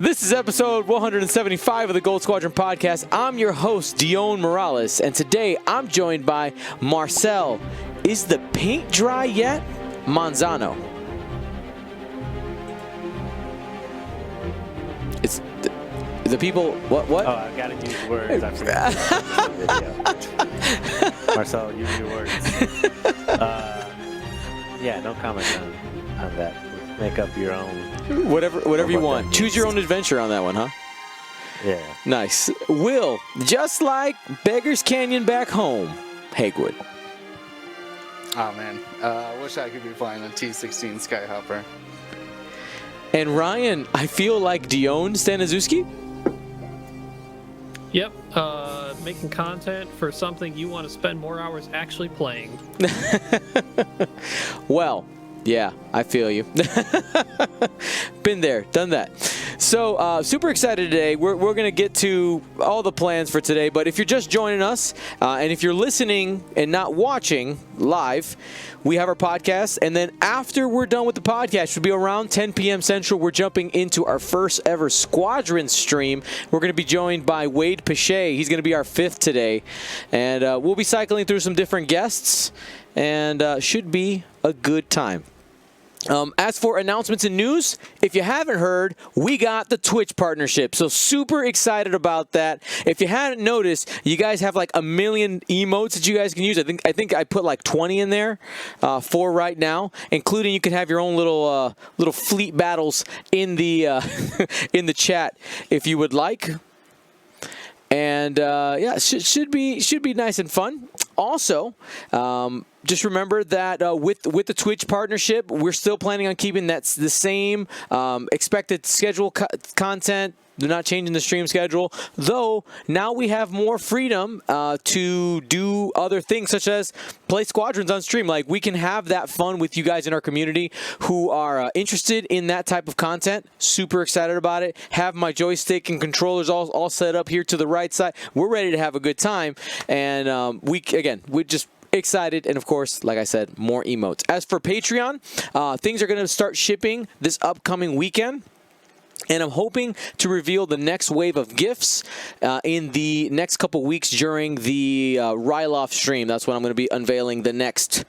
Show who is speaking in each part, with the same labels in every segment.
Speaker 1: This is episode 175 of the Gold Squadron podcast. I'm your host, Dion Morales, and today I'm joined by Marcel. Is the paint dry yet? Manzano. It's the people. What?
Speaker 2: Oh, I've got to use words. I forgot. Marcel, use your words. Yeah, no comment on that. Make up your own.
Speaker 1: Whatever you want. Choose your own adventure on that one, huh?
Speaker 2: Yeah.
Speaker 1: Nice. Will, just like Beggar's Canyon back home, Hagewood.
Speaker 3: Oh man, I wish I could be flying a T-16 Skyhopper.
Speaker 1: And Ryan, I feel like Dion Staniszewski.
Speaker 4: Yep, making content for something you want to spend more hours actually playing.
Speaker 1: Well, yeah, I feel you. Been there, done that. So, super excited today. We're going to get to all the plans for today, but if you're just joining us, and if you're listening and not watching live, we have our podcast, and then after we're done with the podcast, which will be around 10 p.m. Central, we're jumping into our first ever Squadron stream. We're going to be joined by Wade Pache. He's going to be our fifth today, and we'll be cycling through some different guests, and should be a good time. As for announcements and news, if you haven't heard, we got the Twitch partnership. So super excited about that. If you hadn't noticed, you guys have like a million emotes that you guys can use. I think I put like 20 in there for right now, including you can have your own little fleet battles in the in the chat if you would like. And yeah, should be nice and fun. Also, just remember that with the Twitch partnership, we're still planning on keeping the same expected schedule content. They're not changing the stream schedule, though now we have more freedom to do other things, such as play Squadrons on stream. Like, we can have that fun with you guys in our community who are interested in that type of content. Super excited about it. Have my joystick and controllers all set up here to the right side. We're ready to have a good time, and we're just excited, and of course, like I said, more emotes. As for Patreon, things are going to start shipping this upcoming weekend. And I'm hoping to reveal the next wave of gifts in the next couple weeks during the Ryloff stream. That's when I'm going to be unveiling the next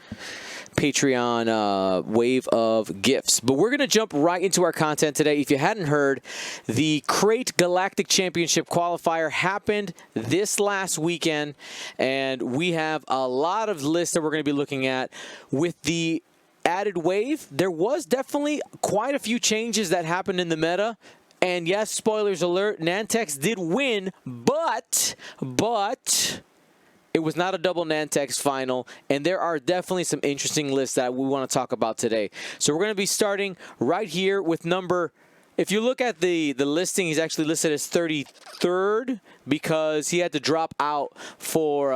Speaker 1: Patreon wave of gifts. But we're going to jump right into our content today. If you hadn't heard, the Crait Galactic Championship Qualifier happened this last weekend, and we have a lot of lists that we're going to be looking at. With the added wave, there was definitely quite a few changes that happened in the meta. And yes, spoilers alert, Nantex did win, but it was not a double Nantex final, and there are definitely some interesting lists that we want to talk about today. So we're going to be starting right here with number. If you look at the listing, he's actually listed as 33rd because he had to drop out for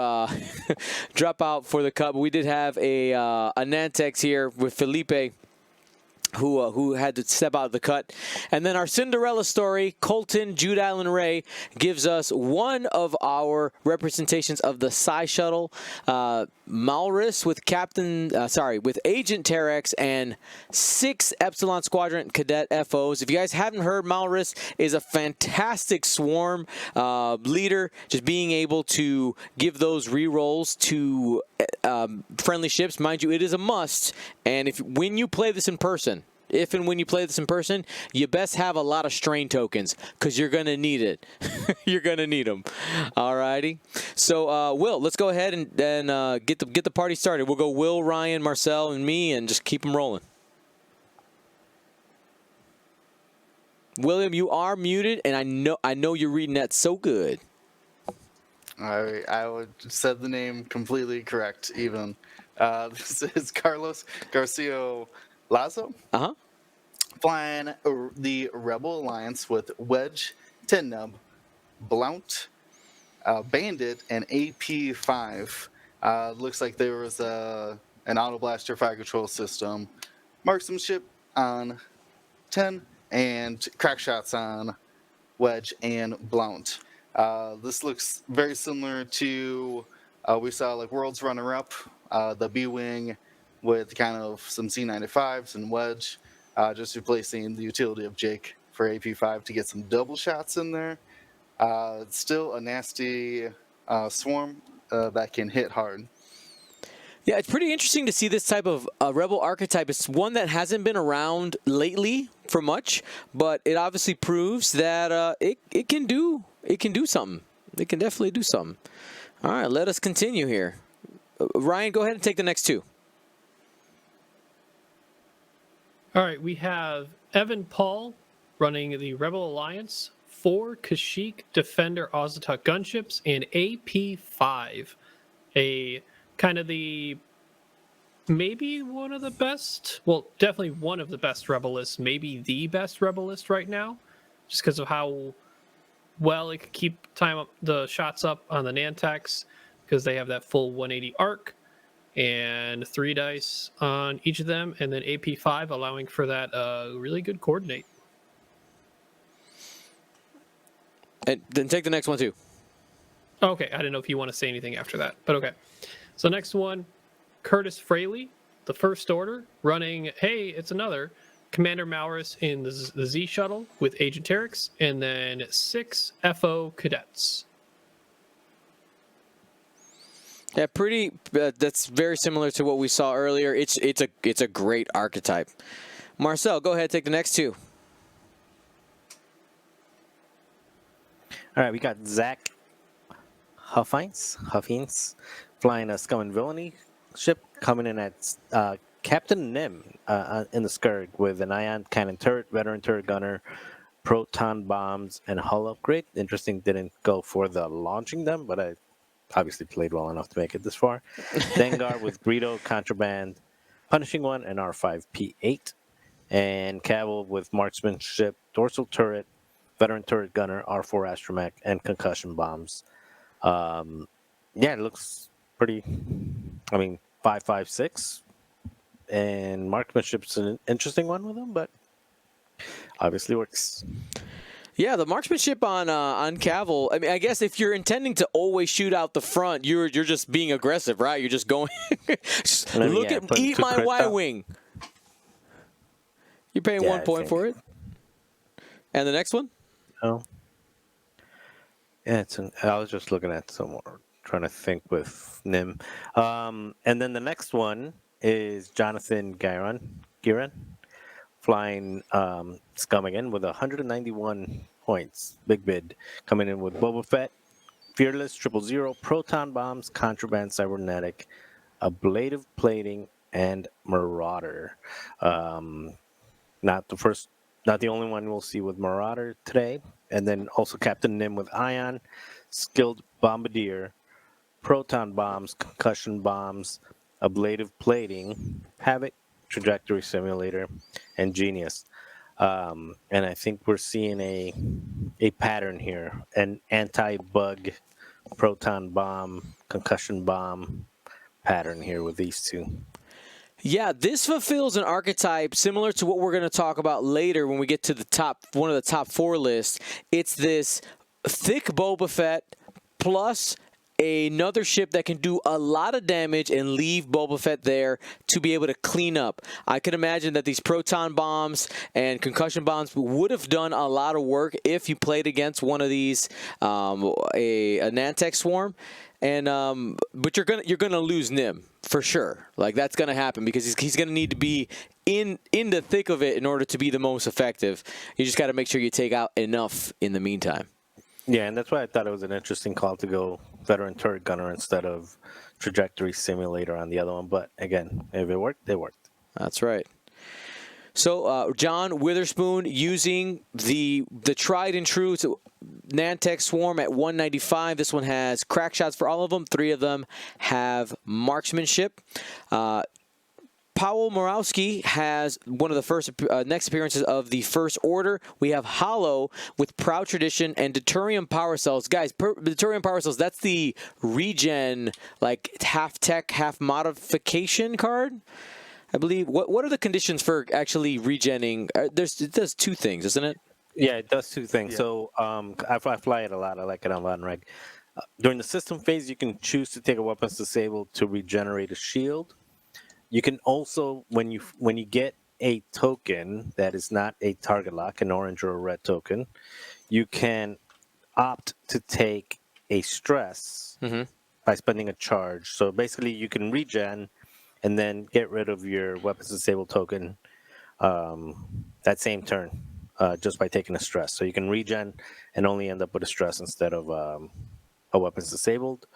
Speaker 1: the cup. We did have a Nantex here with Felipe, who had to step out of the cut. And then our Cinderella story, Colton Jude Allen Ray, gives us one of our representations of the Psi Shuttle, Malrus with with Agent Terex and 6 Epsilon Squadron Cadet FOs. If you guys haven't heard, Malrus is a fantastic swarm leader, just being able to give those rerolls to friendly ships. Mind you, it is a must, and when you play this in person, you best have a lot of strain tokens, because you're going to need it. You're going to need them. Alrighty. So, Will, let's go ahead and get the party started. We'll go Will, Ryan, Marcel, and me, and just keep them rolling. William, you are muted, and I know you're reading that so good.
Speaker 3: I would said the name completely correct, even. This is Carlos Garcia Lazo. Flying the Rebel Alliance with Wedge, Tin Nub, Blount, Bandit, and AP5. Looks like there was an auto blaster fire control system, marksmanship on 10, and crack shots on Wedge and Blount. This looks very similar to we saw like World's runner-up, the B-Wing with kind of some C95s and Wedge, just replacing the utility of Jake for AP5 to get some double shots in there. It's still a nasty swarm that can hit hard.
Speaker 1: Yeah, it's pretty interesting to see this type of rebel archetype. It's one that hasn't been around lately for much, but it obviously proves that it can do something. It can definitely do something. All right, let us continue here. Ryan, go ahead and take the next two.
Speaker 4: All right, we have Evan Paul running the Rebel Alliance, 4 Kashyyyk Defender Ozatut gunships, and AP5. A kind of maybe one of the best, well, definitely one of the best Rebelists, maybe the best Rebelist right now, just because of how well it could keep the shots up on the Nantex, because they have that full 180 arc and 3 dice on each of them, and then AP5 allowing for that really good coordinate.
Speaker 1: And then take the next one too.
Speaker 4: Okay, I didn't know if you want to say anything after that, but okay. So next one, Curtis Fraley, the First Order, running, hey, it's another, Commander Maurus in the Z Shuttle with Agent Terex, and then 6 FO cadets.
Speaker 1: Yeah, pretty. That's very similar to what we saw earlier. It's a great archetype. Marcel, go ahead, take the next two.
Speaker 2: All right, we got Zach Huffines, flying a Scum and Villainy ship, coming in at Captain Nim in the Scourge with an ion cannon turret, veteran turret gunner, proton bombs, and hull upgrade. Interesting, didn't go for the launching them, but I obviously played well enough to make it this far. Dengar with Greedo, Contraband, Punishing One, and R5P8. And Cavill with Marksmanship, Dorsal Turret, Veteran Turret Gunner, R4 Astromech, and Concussion Bombs. Yeah, it looks pretty, 5.56. And Marksmanship's an interesting one with them, but obviously works.
Speaker 1: Yeah, the marksmanship on Cavill. I mean, I guess if you're intending to always shoot out the front, you're just being aggressive, right? You're just going, eat my Y-wing. You're paying 1 point for it. And the next one?
Speaker 2: Oh. Yeah, I was just looking at some more, trying to think with Nim. And then the next one is Jonathan Giran, flying Scum again with 191 points. Big bid. Coming in with Boba Fett, Fearless, 000, Proton Bombs, Contraband, Cybernetic, Ablative Plating, and Marauder. Not the only one we'll see with Marauder today. And then also Captain Nim with Ion, Skilled Bombardier, Proton Bombs, Concussion Bombs, Ablative Plating, Havoc, Trajectory Simulator, and Genius. And I think we're seeing a pattern here, an anti-bug proton bomb, concussion bomb pattern here with these two.
Speaker 1: Yeah, this fulfills an archetype similar to what we're going to talk about later when we get to one of the top 4 lists. It's this thick Boba Fett plus another ship that can do a lot of damage and leave Boba Fett there to be able to clean up. I can imagine that these proton bombs and concussion bombs would have done a lot of work if you played against one of these, a Nantex swarm. And but you're gonna lose Nim for sure. Like, that's gonna happen because he's gonna need to be in the thick of it in order to be the most effective. You just got to make sure you take out enough in the meantime.
Speaker 2: Yeah, and that's why I thought it was an interesting call to go Veteran Turret Gunner instead of Trajectory Simulator on the other one. But again, if it worked, it worked.
Speaker 1: That's right. So John Witherspoon using the tried and true Nantex Swarm at 195. This one has crack shots for all of them. 3 of them have marksmanship. Powell Morawski has one of the first next appearances of the First Order. We have Hollow with Proud Tradition and Deuterium Power Cells. Guys, Deuterium Power Cells, that's the regen, like half tech, half modification card, I believe. What are the conditions for actually regenning? It does 2 things, doesn't it?
Speaker 2: Yeah, it does 2 things.
Speaker 3: Yeah.
Speaker 2: So I fly it a lot. I like it on Latin Reg. During the system phase, you can choose to take a weapons disable to regenerate a shield. You can also, when you get a token that is not a target lock, an orange or a red token, you can opt to take a stress by spending a charge. So basically, you can regen and then get rid of your weapons disabled token that same turn just by taking a stress. So you can regen and only end up with a stress instead of a weapons disabled.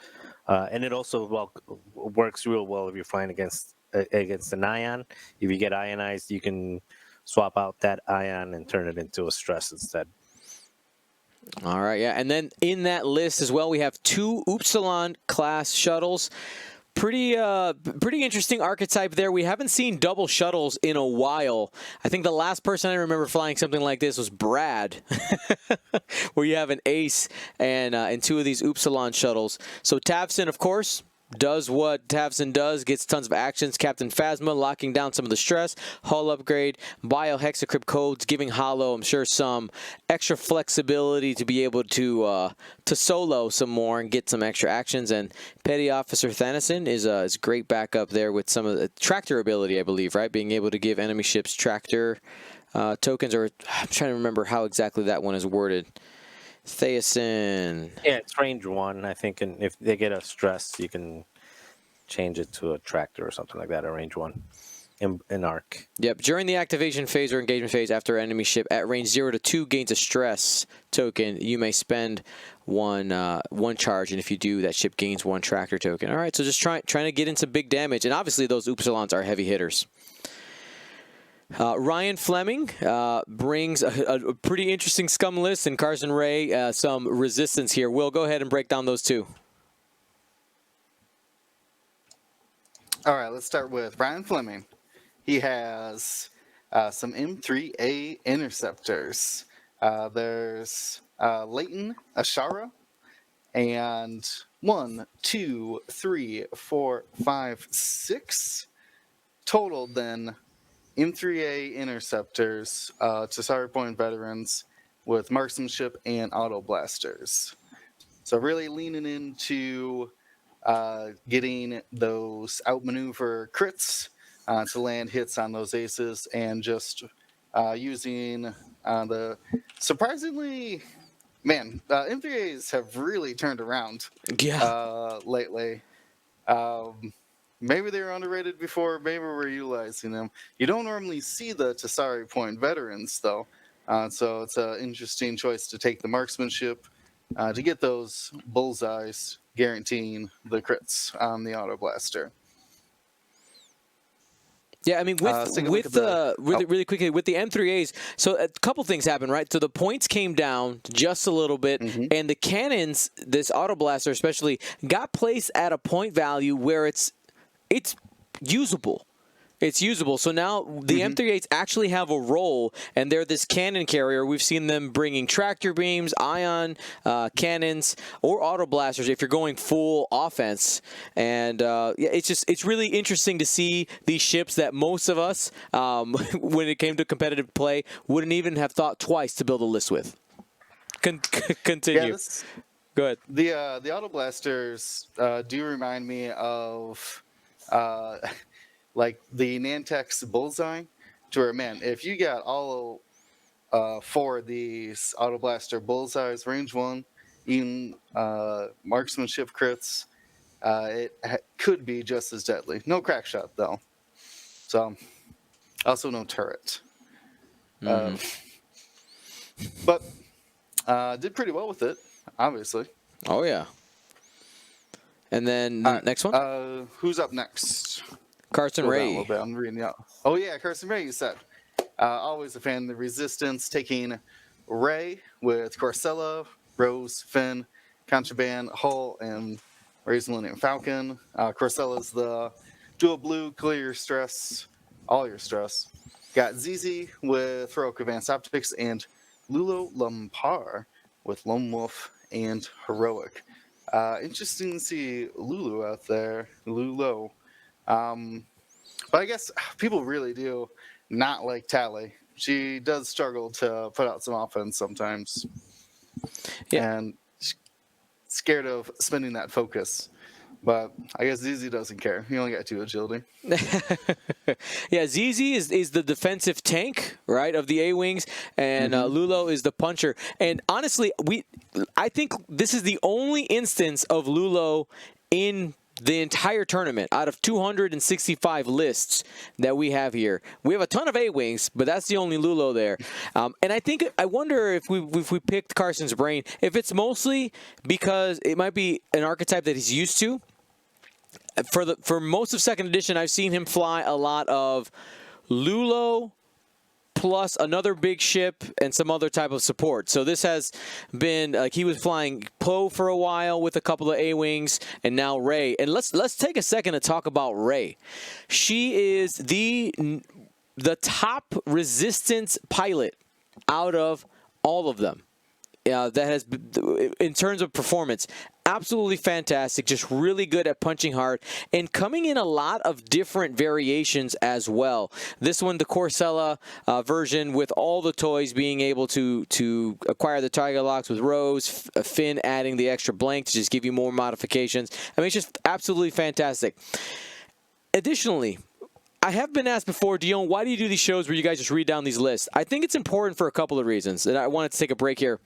Speaker 2: And it also works real well if you're flying against an ion. If you get ionized, you can swap out that ion and turn it into a stress instead.
Speaker 1: All right, yeah. And then in that list as well, we have 2 Upsilon class shuttles. Pretty interesting archetype there. We haven't seen double shuttles in a while. I think the last person I remember flying something like this was Brad, where you have an ace and 2 of these Upsilon shuttles. So Tavson, of course, does what Tavson does, gets tons of actions. Captain Phasma locking down some of the stress, hull upgrade, biohexacrypt codes, giving Hollow, I'm sure, some extra flexibility to be able to solo some more and get some extra actions. And Petty Officer Thanison is great backup there with some of the tractor ability, I believe, right? Being able to give enemy ships tractor tokens, or I'm trying to remember how exactly that one is worded. Thason.
Speaker 2: Yeah, it's range 1, I think, and if they get a stress, you can change it to a tractor or something like that, a range 1 in arc.
Speaker 1: Yep, during the activation phase or engagement phase after enemy ship at range 0 to 2 gains a stress token, you may spend one charge, and if you do, that ship gains 1 tractor token. All right, so just trying to get into big damage, and obviously those Upsilons are heavy hitters. Ryan Fleming brings a pretty interesting scum list, and Carson Ray some resistance here. Will, go ahead and break down those 2.
Speaker 3: All right, let's start with Ryan Fleming. He has some M3A interceptors. There's Leighton Ashara, and 1, 2, 3, 4, 5, 6 total then M3A interceptors, Tasari Point veterans with marksmanship and auto blasters. So really leaning into getting those outmaneuver crits to land hits on those aces, and just using the surprisingly, M3As have really turned around lately. Maybe they were underrated before, maybe we're utilizing them. You don't normally see the Tasari Point veterans, though, so it's an interesting choice to take the marksmanship to get those bullseyes, guaranteeing the crits on the auto blaster.
Speaker 1: Yeah, I mean, really quickly, with the M3As, so a couple things happened, right? So the points came down just a little bit, and the cannons, this auto blaster especially, got placed at a point value where it's usable. It's usable. So now the M38s actually have a role, and they're this cannon carrier. We've seen them bringing tractor beams, ion cannons, or auto blasters if you're going full offense. And it's really interesting to see these ships that most of us, when it came to competitive play, wouldn't even have thought twice to build a list with. Continue. Go ahead.
Speaker 3: The auto blasters do remind me of like the Nantex bullseye, to where, man, if you got all 4 of these auto blaster bullseyes, range 1, even marksmanship crits, it could be just as deadly. No crack shot though, so also no turret. But did pretty well with it, obviously.
Speaker 1: Oh yeah. And then next one.
Speaker 3: Who's up next?
Speaker 1: Carson Ray.
Speaker 3: I'm reading out. Oh yeah, Carson Ray. You said always a fan of the Resistance, taking Ray with Corsella, Rose, Finn, Contraband, Hull, and Ray's Millennium Falcon. Corsella's the dual blue, clear your stress, all your stress. Got ZZ with Heroic Advanced Optics, and Lulo Lumpar with Lone Wolf and Heroic. Interesting to see Lulu out there, Lulo. But I guess people really do not like Tally. She does struggle to put out some offense sometimes. Yeah. And scared of spending that focus. But I guess ZZ doesn't care. He only got 2 agility.
Speaker 1: Yeah, ZZ is the defensive tank, right, of the A-Wings, and Lulo is the puncher. And honestly, I think this is the only instance of Lulo in the entire tournament out of 265 lists that we have here. We have a ton of A-Wings, but that's the only Lulo there. And I wonder if we picked Carson's brain, if it's mostly because it might be an archetype that he's used to. For most of second edition, I've seen him fly a lot of Lulo plus another big ship and some other type of support. So this has been like he was flying Poe for a while with a couple of A-Wings, and now Rey. And let's take a second to talk about Rey. She is the top resistance pilot out of all of them. That has, in terms of performance, absolutely fantastic, just really good at punching hard and coming in a lot of different variations as well. This one, the Corcella version with all the toys being able to acquire the Tiger Locks with Rose, Finn adding the extra blank to just give you more modifications. I mean, it's just absolutely fantastic. Additionally, I have been asked before, Dion, why do you do these shows where you guys just read down these lists? I think it's important for a couple of reasons, and I wanted to take a break here.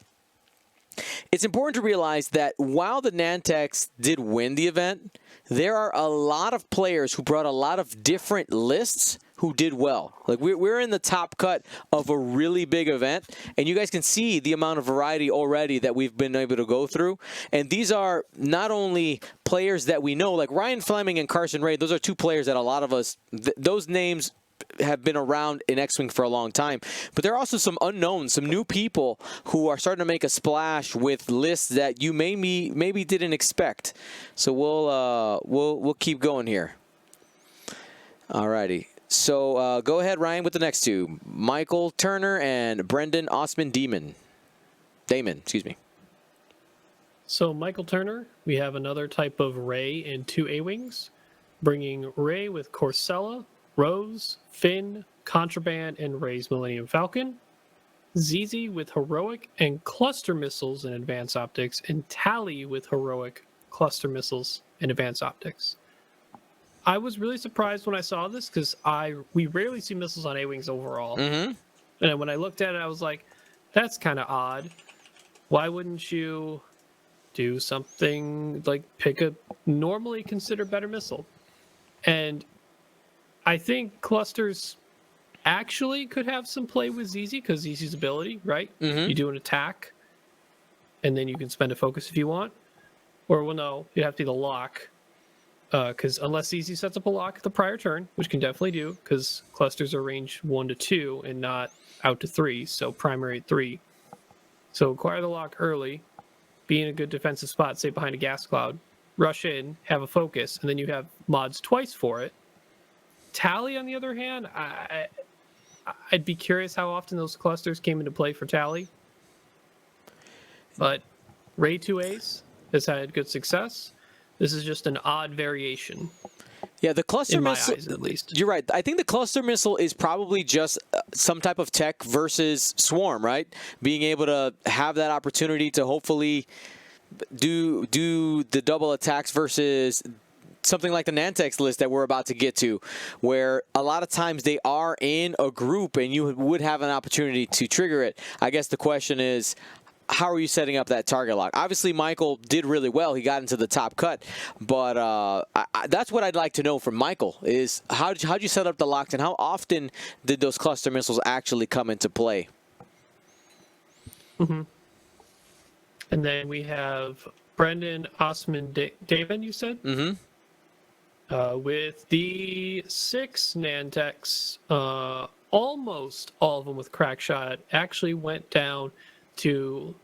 Speaker 1: It's important to realize that while the Nantex did win the event, there are a lot of players who brought a lot of different lists who did well. Like we're in the top cut of a really big event, and you guys can see the amount of variety already that we've been able to go through. And these are not only players that we know, like Ryan Fleming and Carson Ray, those are 2 players that a lot of us, those names have been around in X-Wing for a long time, but there are also some unknowns, some new people who are starting to make a splash with lists that you maybe didn't expect. So we'll keep going here. Alrighty. So go ahead, Ryan, with the next 2: Michael Turner and Brendan Osman Damon. Excuse me.
Speaker 4: So Michael Turner, we have another type of Rey and 2 A-Wings, bringing Rey with Corcella, Rose, Finn, Contraband, and Rey's Millennium Falcon. ZZ with Heroic and Cluster Missiles and Advanced Optics, and Tally with Heroic, Cluster Missiles, and Advanced Optics. I was really surprised when I saw this because we rarely see missiles on A-Wings overall. And when I looked at it, I was like, that's kind of odd. Why wouldn't you do something like pick a normally considered better missile? And I think clusters actually could have some play with ZZ because ZZ's ability, right? You do an attack, and then you can spend a focus if you want. Or, well, no, you'd have to do the lock. Because unless ZZ sets up a lock the prior turn, which can definitely do, because clusters are range 1 to 2 and not out to 3, so primary at 3. So acquire the lock early, be in a good defensive spot, say behind a gas cloud, rush in, have a focus, and then you have mods twice for it. Tally, on the other hand, I'd be curious how often those clusters came into play for Tally. But Rey 2As has had good success. This is just an odd variation.
Speaker 1: Yeah, the cluster missile,
Speaker 4: eyes, at least.
Speaker 1: You're right. I think the cluster missile is probably just some type of tech versus swarm, right? Being able to have that opportunity to hopefully do the double attacks versus something like the Nantex list that we're about to get to, where a lot of times they are in a group and you would have an opportunity to trigger it. I guess the question is, how are you setting up that target lock? Obviously, Michael did really well. He got into the top cut, but that's what I'd like to know from Michael is how'd you set up the locks and how often did those cluster missiles actually come into play?
Speaker 4: And then we have Brendan Osman Damon, you said? With the 6 Nantex, almost all of them with crack shot, actually went down to,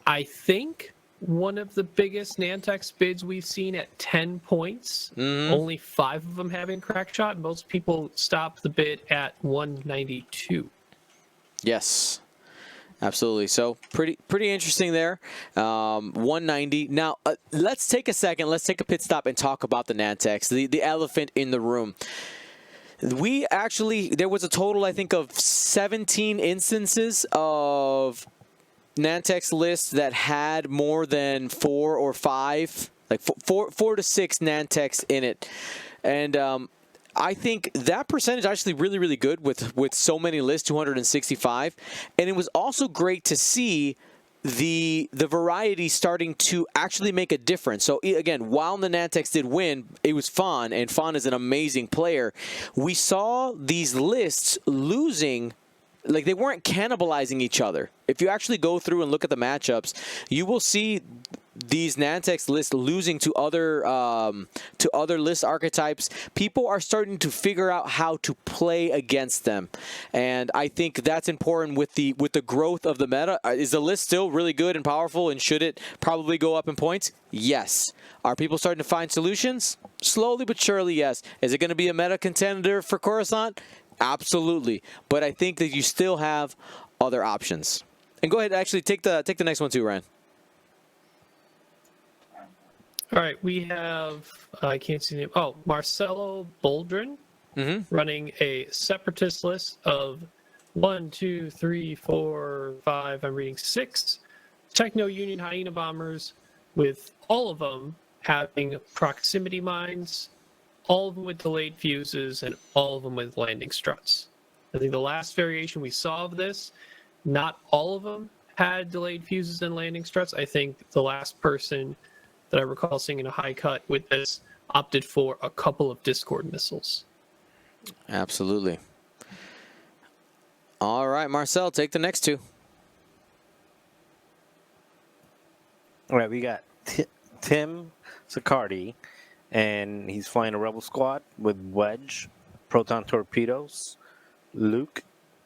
Speaker 4: I think, one of the biggest Nantex bids we've seen at 10 points. Only 5 of them having crack shot. Most people stop the bid at 192.
Speaker 1: Yes. Absolutely. So pretty interesting there. 190. Now, let's take a second. Let's take a pit stop and talk about the Nantex, the elephant in the room. There was a total, I think, of 17 instances of Nantex lists that had more than 4 or 5 like four to six Nantex in it, and I think that percentage is actually really, really good with so many lists, 265, and it was also great to see the variety starting to actually make a difference. So again, while the Nantex did win, it was Fawn, and Fawn is an amazing player. We saw these lists losing, like they weren't cannibalizing each other. If you actually go through and look at the matchups, you will see these Nantex lists losing to other list archetypes. People are starting to figure out how to play against them, and I think that's important with the growth of the meta. Is the list still really good and powerful, and should it probably go up in points? Yes. Are people starting to find solutions? Slowly but surely, yes. Is it going to be a meta contender for Coruscant? Absolutely. But I think that you still have other options. And go ahead, actually take the next one too, Ryan.
Speaker 4: All right, we have, I can't see the name. Oh, Marcelo Boldrin running a Separatist list of 1, 2, 3, 4, 5, I'm reading 6 Techno Union Hyena bombers, with all of them having proximity mines, all of them with delayed fuses, and all of them with landing struts. I think the last variation we saw of this, not all of them had delayed fuses and landing struts. I think the last person that I recall seeing in a high cut with this opted for a couple of Discord missiles.
Speaker 1: Absolutely. All right, Marcel, take the next two.
Speaker 2: All right, we got Tim Sicardi, and he's flying a Rebel squad with Wedge, proton torpedoes, Luke,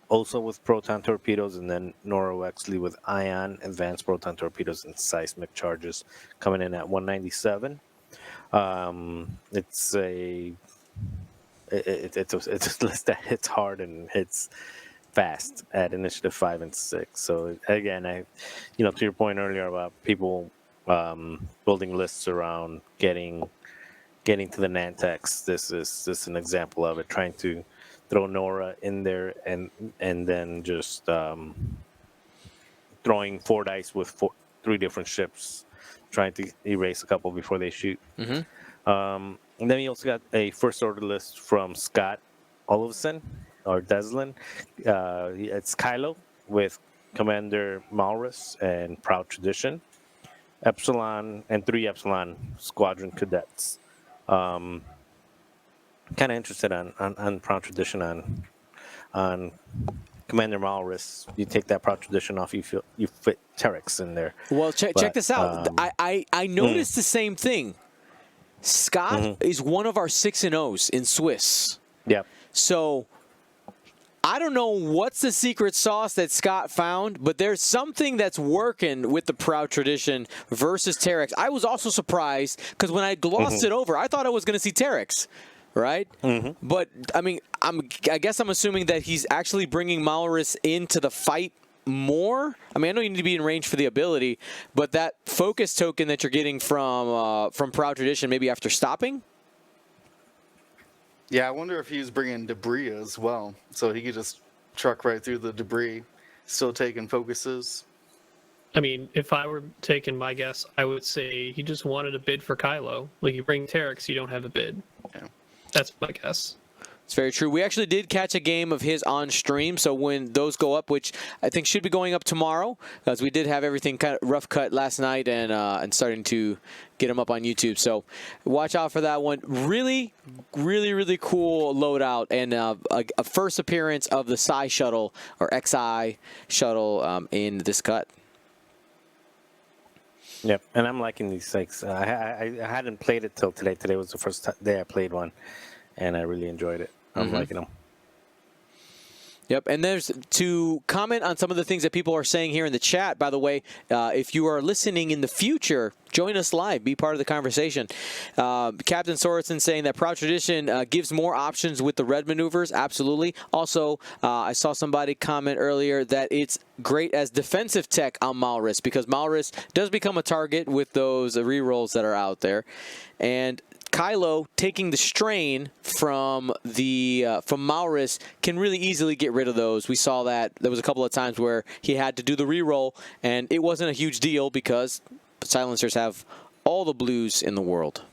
Speaker 2: also with proton torpedoes, and then Nora Wexley with ion, advanced proton torpedoes, and seismic charges, coming in at 197. It's a list that hits hard and hits fast at initiative 5 and 6. So again, to your point earlier about people building lists around getting to the Nantex, this is an example of it. Trying to throw Nora in there and then just throwing 4 dice with 3 different ships, trying to erase a couple before they shoot. And then we also got a first order list from Scott Olofsson or Deslin. It's Kylo with Commander Malrus and Proud Tradition, Epsilon, and 3 Epsilon Squadron cadets. Kind of interested on Proud Tradition on Commander Malrus. You take that Proud Tradition off, you fit Terex in there.
Speaker 1: Well, check this out. I noticed the same thing. Scott is one of our 6-0s in Swiss.
Speaker 2: Yep.
Speaker 1: So I don't know what's the secret sauce that Scott found, but there's something that's working with the Proud Tradition versus Terex. I was also surprised because when I glossed it over, I thought I was going to see Terex, right? But I mean, I guess I'm assuming that he's actually bringing Malrus into the fight more. I mean, I know you need to be in range for the ability, but that focus token that you're getting from Proud Tradition, maybe after stopping.
Speaker 3: Yeah, I wonder if he's bringing debris as well, so he could just truck right through the debris, still taking focuses.
Speaker 4: I mean, if I were taking my guess, I would say he just wanted a bid for Kylo. Like, you bring Terex, you don't have a bid.
Speaker 3: Yeah.
Speaker 4: That's my guess.
Speaker 1: It's very true. We actually did catch a game of his on stream, so when those go up, which I think should be going up tomorrow, because we did have everything kind of rough cut last night and starting to get them up on YouTube. So watch out for that one. Really, really, really cool loadout and a first appearance of the Psi shuttle or XI shuttle in this cut.
Speaker 2: Yep, and I'm liking these things. I hadn't played it till today. Today was the first day I played one, and I really enjoyed it. I'm liking them.
Speaker 1: Yep, and there's to comment on some of the things that people are saying here in the chat. By the way, if you are listening in the future, join us live. Be part of the conversation. Captain Sorensen saying that Proud Tradition gives more options with the red maneuvers. Absolutely. Also, I saw somebody comment earlier that it's great as defensive tech on Malrus because Malrus does become a target with those rerolls that are out there. And Kylo taking the strain from Malrus can really easily get rid of those. We saw that there was a couple of times where he had to do the reroll, and it wasn't a huge deal because silencers have all the blues in the world.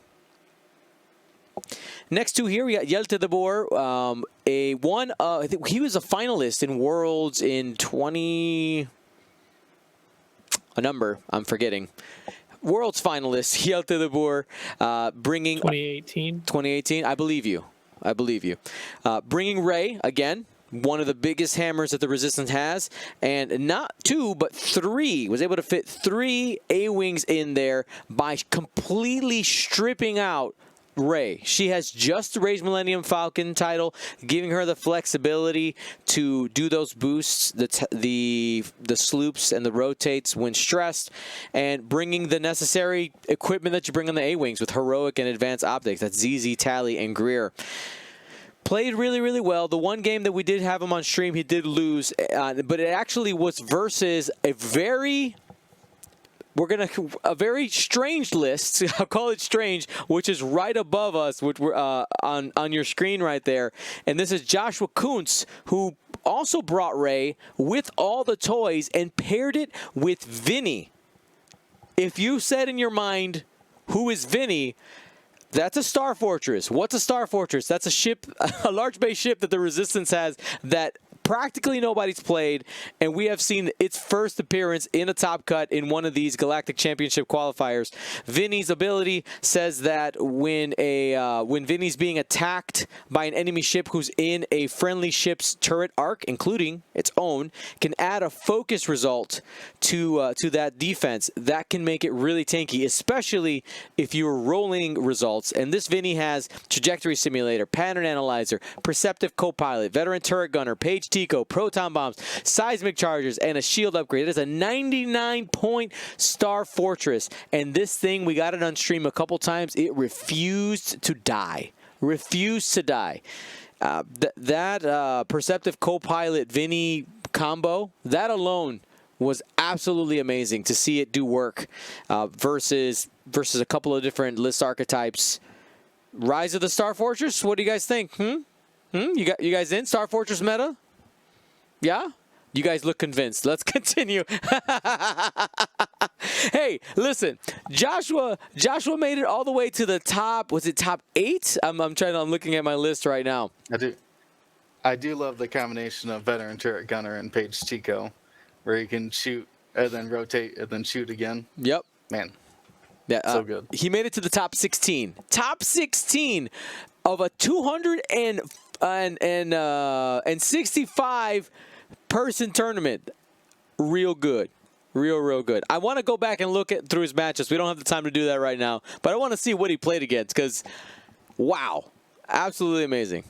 Speaker 1: Next two here, we got Yelte de Boer. I think he was a finalist in Worlds in a number, I'm forgetting. Worlds finalist, Yelte de Boer, bringing
Speaker 4: 2018.
Speaker 1: 2018, I believe you. Bringing Ray, again, one of the biggest hammers that the Resistance has, and not 2, but 3. Was able to fit 3 A-Wings in there by completely stripping out Ray. She has just Ray's Millennium Falcon title, giving her the flexibility to do those boosts, the sloops and the rotates when stressed, and bringing the necessary equipment that you bring on the A-Wings with heroic and advanced optics. That's ZZ, Tally, and Greer. Played really, really well. The one game that we did have him on stream, he did lose, but it actually was versus a very strange list. I'll call it strange, which is right above us, which we're on your screen right there. And this is Joshua Kuntz, who also brought Ray with all the toys and paired it with Vinny. If you said in your mind, who is Vinny? That's a Star Fortress. What's a Star Fortress? That's a ship, a large base ship that the Resistance has that practically nobody's played, and we have seen its first appearance in a top cut in one of these Galactic Championship qualifiers. Vinny's ability says that when Vinny's being attacked by an enemy ship who's in a friendly ship's turret arc, including its own, can add a focus result to that defense. That can make it really tanky, especially if you're rolling results. And this Vinny has Trajectory Simulator, Pattern Analyzer, Perceptive Copilot, Veteran Turret Gunner, Page Tico, Proton Bombs, Seismic Chargers, and a shield upgrade. It is a 99-point Star Fortress. And this thing, we got it on stream a couple times. It refused to die. Refused to die. That Perceptive Copilot Vinny combo, that alone was absolutely amazing to see it do work versus a couple of different list archetypes. Rise of the Star Fortress, what do you guys think? You guys in Star Fortress meta? Yeah? You guys look convinced. Let's continue. Hey, listen. Joshua made it all the way to the top. Was it top 8? I'm looking at my list right now.
Speaker 3: I do love the combination of Veteran Turret Gunner and Page Tico, where you can shoot and then rotate and then shoot again.
Speaker 1: Yep.
Speaker 3: Man.
Speaker 1: Yeah,
Speaker 3: so good.
Speaker 1: He made it to the top 16. Top 16 of a 265 person tournament. Real good. Real good. I want to go back and look through his matches. We don't have the time to do that right now, but I want to see what he played against because, wow, absolutely amazing.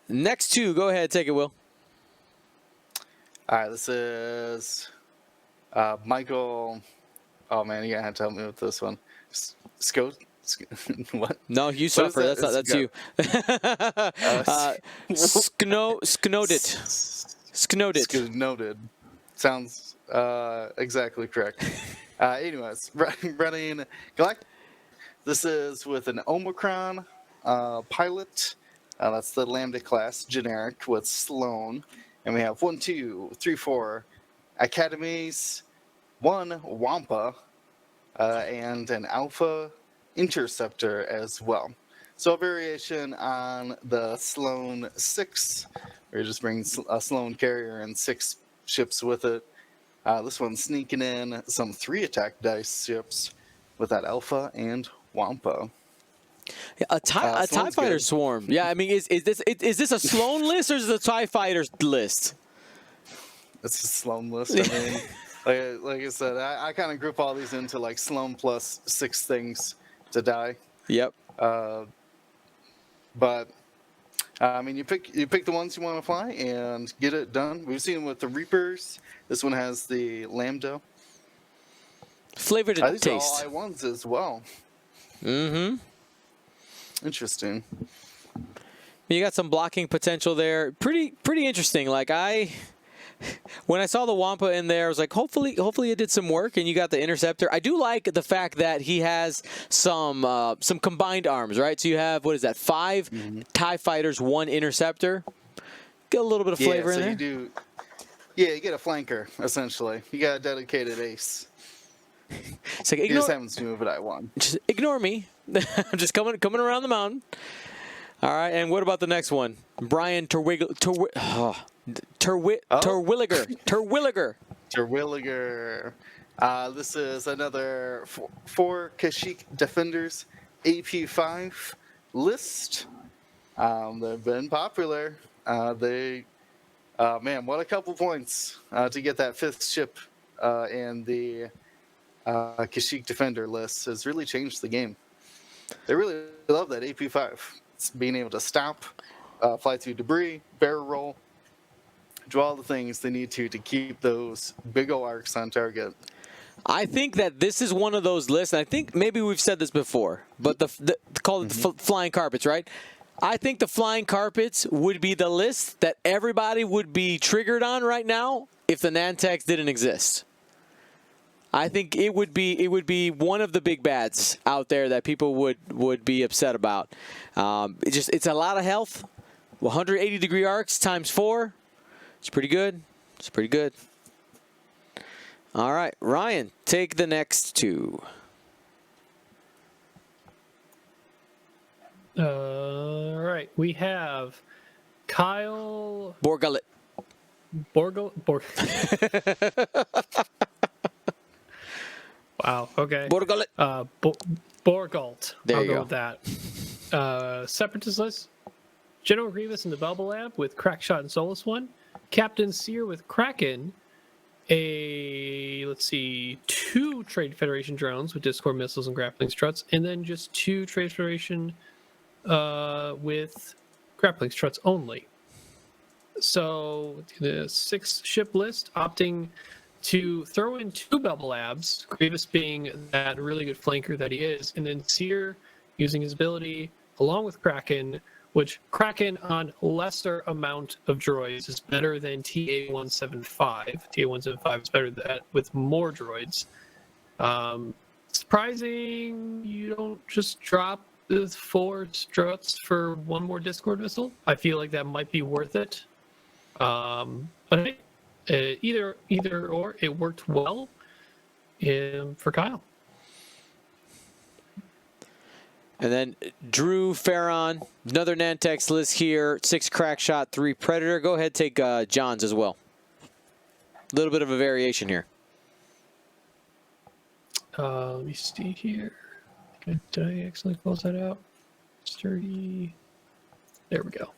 Speaker 1: Next two, go ahead, take it, Will.
Speaker 3: All right, this is Michael. Oh man, you're gonna have to help me with this one. What?
Speaker 1: No, you suffer. That's you. Sknodit.
Speaker 3: Sounds exactly correct. Anyways, running Galactic. This is with an Omicron pilot. That's the Lambda class generic with Sloan. And we have 1, 2, 3, 4 academies, 1 Wampa, and an Alpha Interceptor as well. So a variation on the Sloan 6, where you just bring a Sloan carrier and 6 ships with it. This one's sneaking in some 3 attack dice ships with that Alpha and Wampa.
Speaker 1: Yeah, a TIE Fighter swarm. Yeah, I mean, is this a Sloan list or is it a TIE Fighters list?
Speaker 3: It's a Sloan list. I mean, like I said, I kind of group all these into like Sloan plus 6 things to die.
Speaker 1: Yep.
Speaker 3: But I mean, you pick the ones you want to fly and get it done. We've seen with the Reapers. This one has the Lambda.
Speaker 1: Flavor to
Speaker 3: these
Speaker 1: taste.
Speaker 3: are all I1s as well.
Speaker 1: Mm-hmm.
Speaker 3: Interesting.
Speaker 1: You got some blocking potential there. Pretty interesting. Like when I saw the Wampa in there, I was like, hopefully it did some work, and you got the Interceptor. I do like the fact that he has some combined arms, right? So you have, what is that, 5 TIE Fighters, 1 Interceptor. Get a little bit of flavor in there.
Speaker 3: Yeah, you get a flanker, essentially. You got a dedicated ace.
Speaker 1: It's like,
Speaker 3: You
Speaker 1: ignore,
Speaker 3: just happens to move it I won.
Speaker 1: just ignore me. I'm just coming around the mountain. All right, and what about the next one? Brian Terwilliger.
Speaker 3: Terwilliger. This is another four Kashyyyk Defenders AP5 list. They've been popular. Man, what a couple points to get that 5th ship in the Kashyyyk Defender list has really changed the game. They really love that AP5. It's being able to stop, fly through debris, barrel roll, do all the things they need to keep those big ol' arcs on target.
Speaker 1: I think that this is one of those lists, and I think maybe we've said this before, but call it the flying carpets, right? I think the flying carpets would be the list that everybody would be triggered on right now if the Nantex didn't exist. I think it would be one of the big bads out there that people would be upset about. It's a lot of health. 180-degree arcs times 4. It's pretty good. It's pretty good. All right, Ryan, take the next 2.
Speaker 4: All right, we have Kyle
Speaker 1: Borgullet.
Speaker 4: Wow. Okay.
Speaker 1: Borgullet.
Speaker 4: Borgult.
Speaker 1: There
Speaker 4: I'll
Speaker 1: you
Speaker 4: go
Speaker 1: go.
Speaker 4: with that. Separatist list. General Grievous in the Bubble Lab with Crackshot and Solus 1. Captain Sear with Kraken. Let's see, 2 Trade Federation drones with Discord missiles and grappling struts, and then just 2 Trade Federation with grappling struts only. So the 6-ship list, opting to throw in 2 Bubble Labs, Grievous being that really good flanker that he is, and then Sear using his ability along with Kraken, which Kraken on lesser amount of droids is better than TA-175. TA-175 is better than that with more droids. Surprising you don't just drop the 4 struts for 1 more Discord missile. I feel like that might be worth it. But hey, either or, it worked well for Kyle.
Speaker 1: And then Drew Farron, another Nantex list here. 6 Crackshot, 3 Predator. Go ahead, take John's as well. A little bit of a variation here.
Speaker 4: Let me see here. Did I accidentally close that out? Sturdy. There we go.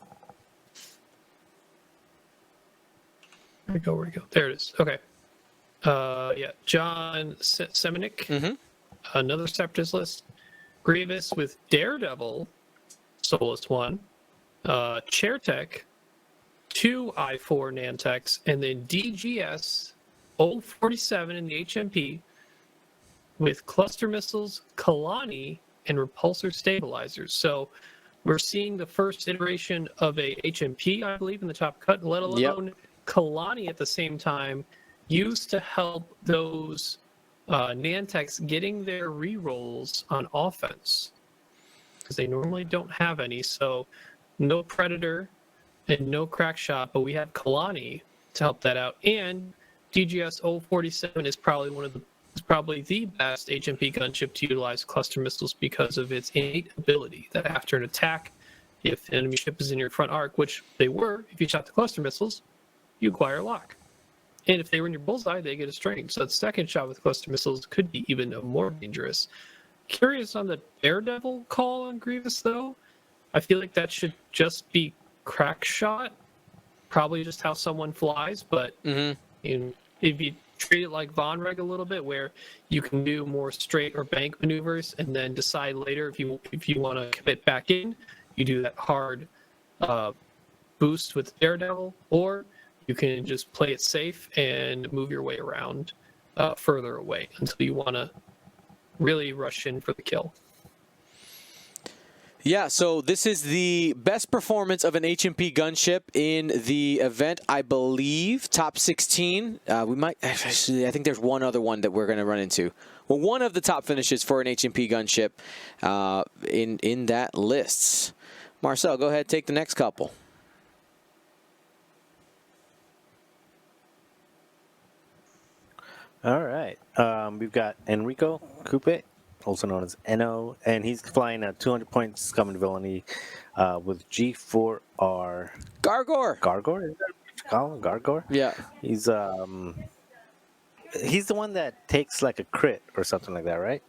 Speaker 4: Where'd it go? There it is. Okay. Yeah, John Semenik. Another Separatist list. Grievous with Daredevil, Solus 1. Chairtech, 2 I-4 Nantex, and then DGS 047 in the HMP with cluster missiles, Kalani, and repulsor stabilizers. So we're seeing the first iteration of a HMP, I believe, in the top cut, let alone Kalani at the same time, used to help those Nantex getting their rerolls on offense, because they normally don't have any. So no Predator and no Crackshot, but we have Kalani to help that out. And DGS 047 is probably the best HMP gunship to utilize cluster missiles because of its innate ability that after an attack, if an enemy ship is in your front arc, which they were, if you shot the cluster missiles, you acquire lock. And if they were in your bullseye, they get a strain. So the second shot with cluster missiles could be even more dangerous. Curious on the Daredevil call on Grievous, though. I feel like that should just be Crackshot. Probably just how someone flies, but if you treat it like Von Reg a little bit, where you can do more straight or bank maneuvers and then decide later if you want to commit back in, you do that hard boost with Daredevil, or you can just play it safe and move your way around further away until you want to really rush in for the kill.
Speaker 1: Yeah, so this is the best performance of an HMP gunship in the event, I believe. Top 16. We might actually, I think there's one other one that we're going to run into. Well, one of the top finishes for an HMP gunship in that list. Marcel, go ahead, take the next couple.
Speaker 2: All right. We've got Enrico Coupe, also known as NO, and he's flying a 200 point Scum and Villainy with G4R
Speaker 1: Gargor.
Speaker 2: Gargor. Is that what you call him? Gargor.
Speaker 1: Yeah.
Speaker 2: He's the one that takes like a crit or something like that, right?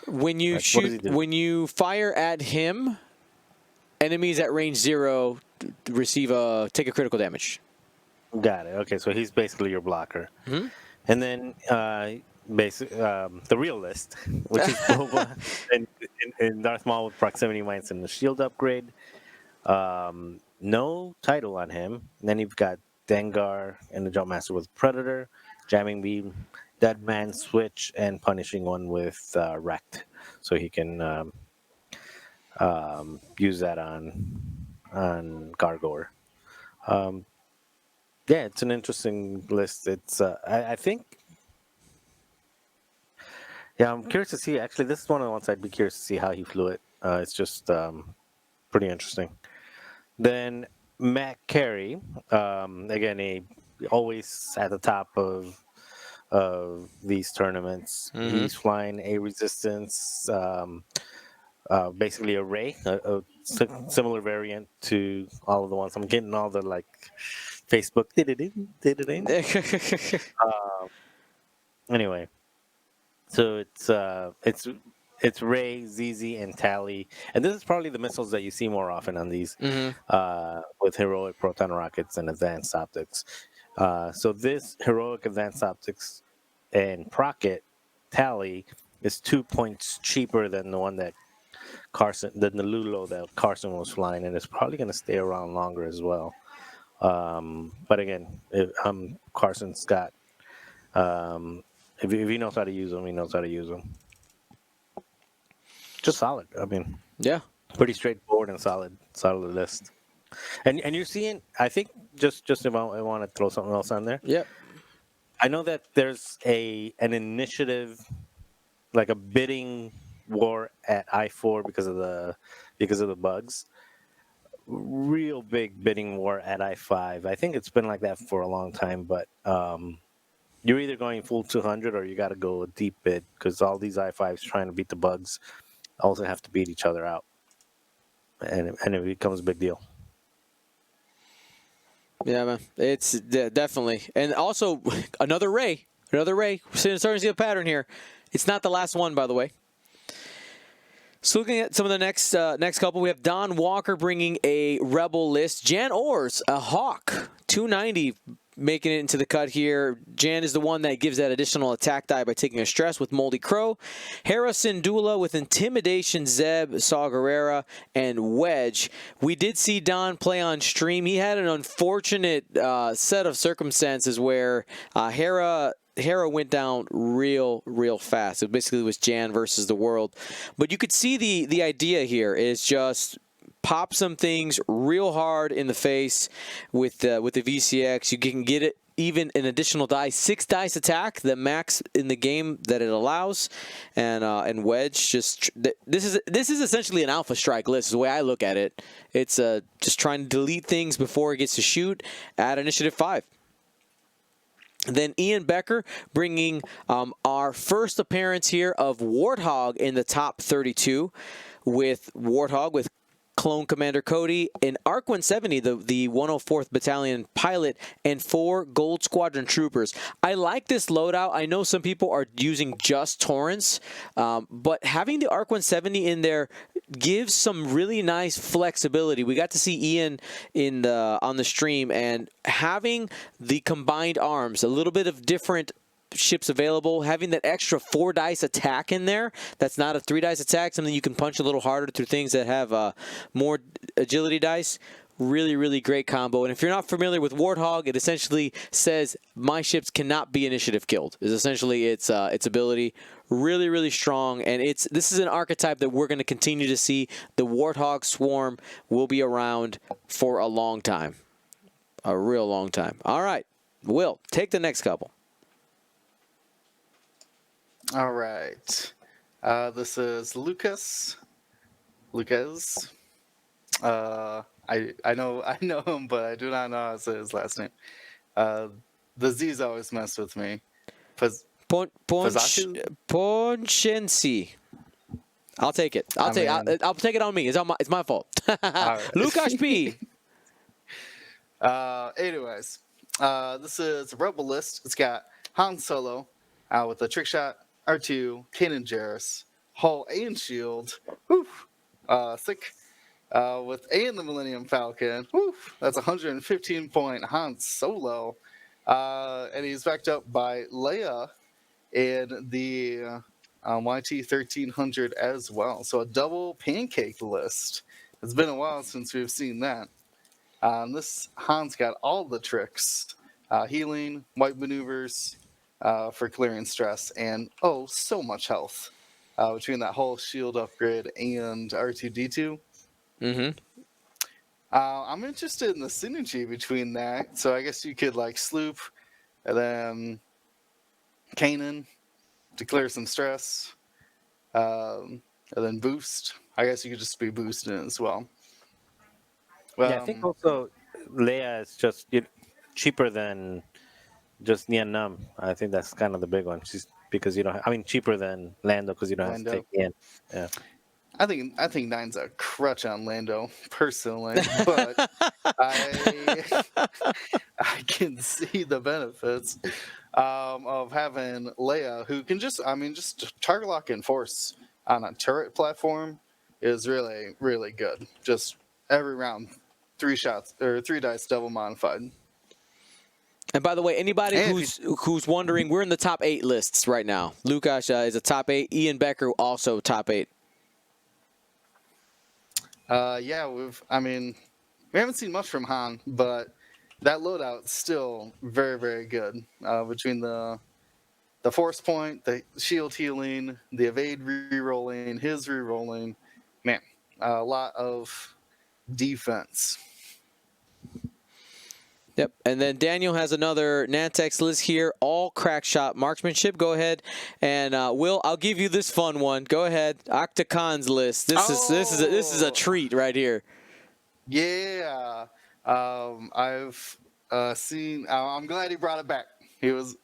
Speaker 1: When you
Speaker 2: Like, what does he
Speaker 1: shoot,
Speaker 2: do?
Speaker 1: when you fire at him, enemies at range 0 take a critical damage.
Speaker 2: Got it. Okay, so he's basically your blocker.
Speaker 1: Hmm?
Speaker 2: And then the real list, which is Boba and Darth Maul with proximity mines and the shield upgrade. No title on him. And then you've got Dengar and the Jumpmaster with Predator, Jamming Beam, Dead Man Switch, and Punishing One with Wrecked. So he can use that on Gargor. Um, yeah, it's an interesting list. It's I think. Yeah, I'm curious to see. Actually, this is one of the ones I'd be curious to see how he flew it. It's just pretty interesting. Then Matt Carey, again, always at the top of these tournaments.
Speaker 1: Mhm.
Speaker 2: He's flying a resistance, basically a ray, a similar variant to all of the ones. I'm getting all the like Facebook anyway. So it's Ray, ZZ, and Tally, and this is probably the missiles that you see more often on these
Speaker 1: Mhm.
Speaker 2: with heroic proton rockets and advanced optics. So this heroic advanced optics and Procket Tally is 2 points cheaper than the one that than the Lulo that Carson was flying, and it's probably going to stay around longer as well. But again, Carson's got if he knows how to use them, he knows how to use them. Just solid. I mean,
Speaker 1: Yeah.
Speaker 2: pretty straightforward and solid list. And you're seeing, I think, just if I want to throw something else on there.
Speaker 1: Yep.
Speaker 2: I know that there's an initiative, like a bidding war at I4 because of the bugs. Real big bidding war at I5. I think it's been like that for a long time, but you're either going full 200 or you got to go a deep bid because all these I5s trying to beat the bugs also have to beat each other out, and it becomes a big deal.
Speaker 1: Yeah, man. It's definitely. And also, another Ray. Starting to see a pattern here. It's not the last one, by the way. So looking at some of the next couple, we have Don Walker bringing a Rebel list. Jan Ors, a Hawk, 290, making it into the cut here. Jan is the one that gives that additional attack die by taking a stress with Moldy Crow. Hera Syndulla with Intimidation, Zeb, Saw Gerrera, and Wedge. We did see Don play on stream. He had an unfortunate set of circumstances where Hera went down real fast. It basically was Jan versus the world. But you could see the idea here is just pop some things real hard in the face with the VCX. You can get it even an additional die, 6 dice attack, the max in the game that it allows, and Wedge just this is essentially an alpha strike list. Is the way I look at it. It's just trying to delete things before it gets to shoot at initiative 5. Then Ian Becker bringing our first appearance here of Warthog in the top 32 with Warthog with Clone Commander Cody, an ARC 170, the 104th Battalion pilot, and 4 Gold Squadron troopers. I like this loadout. I know some people are using just Torrents, but having the ARC 170 in there gives some really nice flexibility. We got to see Ian on the stream, and having the combined arms, a little bit of different ships available, having that extra 4 dice attack in there, that's not a 3 dice attack, something you can punch a little harder through things that have more agility dice. Really great combo. And if you're not familiar with Warthog, it essentially says my ships cannot be initiative killed, is essentially its ability. Really strong, and this is an archetype that we're going to continue to see. The Warthog swarm will be around for a long time, a real long time. All right, Will, take the next couple.
Speaker 3: All right. This is Lucas. I know him, but I do not know how to say his last name. The Z's always mess with me.
Speaker 1: Ponchensi. I'll take it. I'll take it on me. It's my fault.
Speaker 3: Right.
Speaker 1: Lukash P.
Speaker 3: Anyways, this is a Rebel list. It's got Han Solo with a trick shot, R2, Kanan Jarrus, Hull and Shield. Whew. Sick. With A in the Millennium Falcon. Whew. That's 115-point Han Solo. And he's backed up by Leia in the YT 1300 as well. So a double pancake list. It's been a while since we've seen that. This Han's got all the tricks. Healing, white maneuvers for clearing stress, and so much health between that whole shield upgrade and R2-D2.
Speaker 1: Mm-hmm.
Speaker 3: I'm interested in the synergy between that. So I guess you could like sloop and then Kanan to clear some stress, and then boost. I guess you could just be boosting it as well.
Speaker 2: Yeah, I think also Leia is just cheaper than just Nien Num. I think that's kind of the big one. She's because you don't. Cheaper than Lando because you don't have to take Nien. Yeah.
Speaker 3: I think Nine's a crutch on Lando personally, but I can see the benefits of having Leia, who can just target lock and force on a turret platform is really, really good. Just every round, 3 shots or 3 dice double modified.
Speaker 1: And by the way, anybody who's wondering, we're in the top 8 lists right now. Lukash is a top 8. Ian Becker also top 8.
Speaker 3: Yeah, we haven't seen much from Han, but that loadout's still very, very good. Between the force point, the shield healing, the evade re-rolling, his re-rolling, man, a lot of defense.
Speaker 1: Yep, and then Daniel has another Nantex list here, all crack shot marksmanship. Go ahead, and Will, I'll give you this fun one. Go ahead, Octacon's list. This is a treat right here.
Speaker 3: Yeah, I've seen. I'm glad he brought it back. He was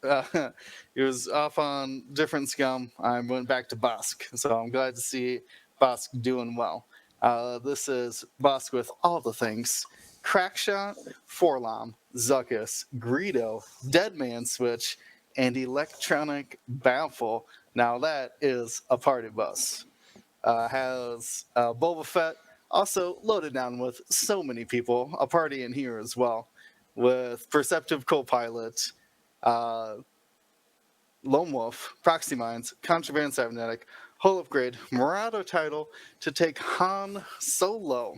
Speaker 3: off on different Scum. I went back to Bosk, so I'm glad to see Bosk doing well. This is Bosk with all the things. Crackshot, Forlom, Zuckuss, Greedo, Deadman Switch, and Electronic Baffle. Now that is a party bus. Has Boba Fett, also loaded down with so many people. A party in here as well, with Perceptive Co-Pilot, Lone Wolf, Proxy Mines, Contraband Cybernetic, Hull Upgrade, Marauder title to take Han Solo.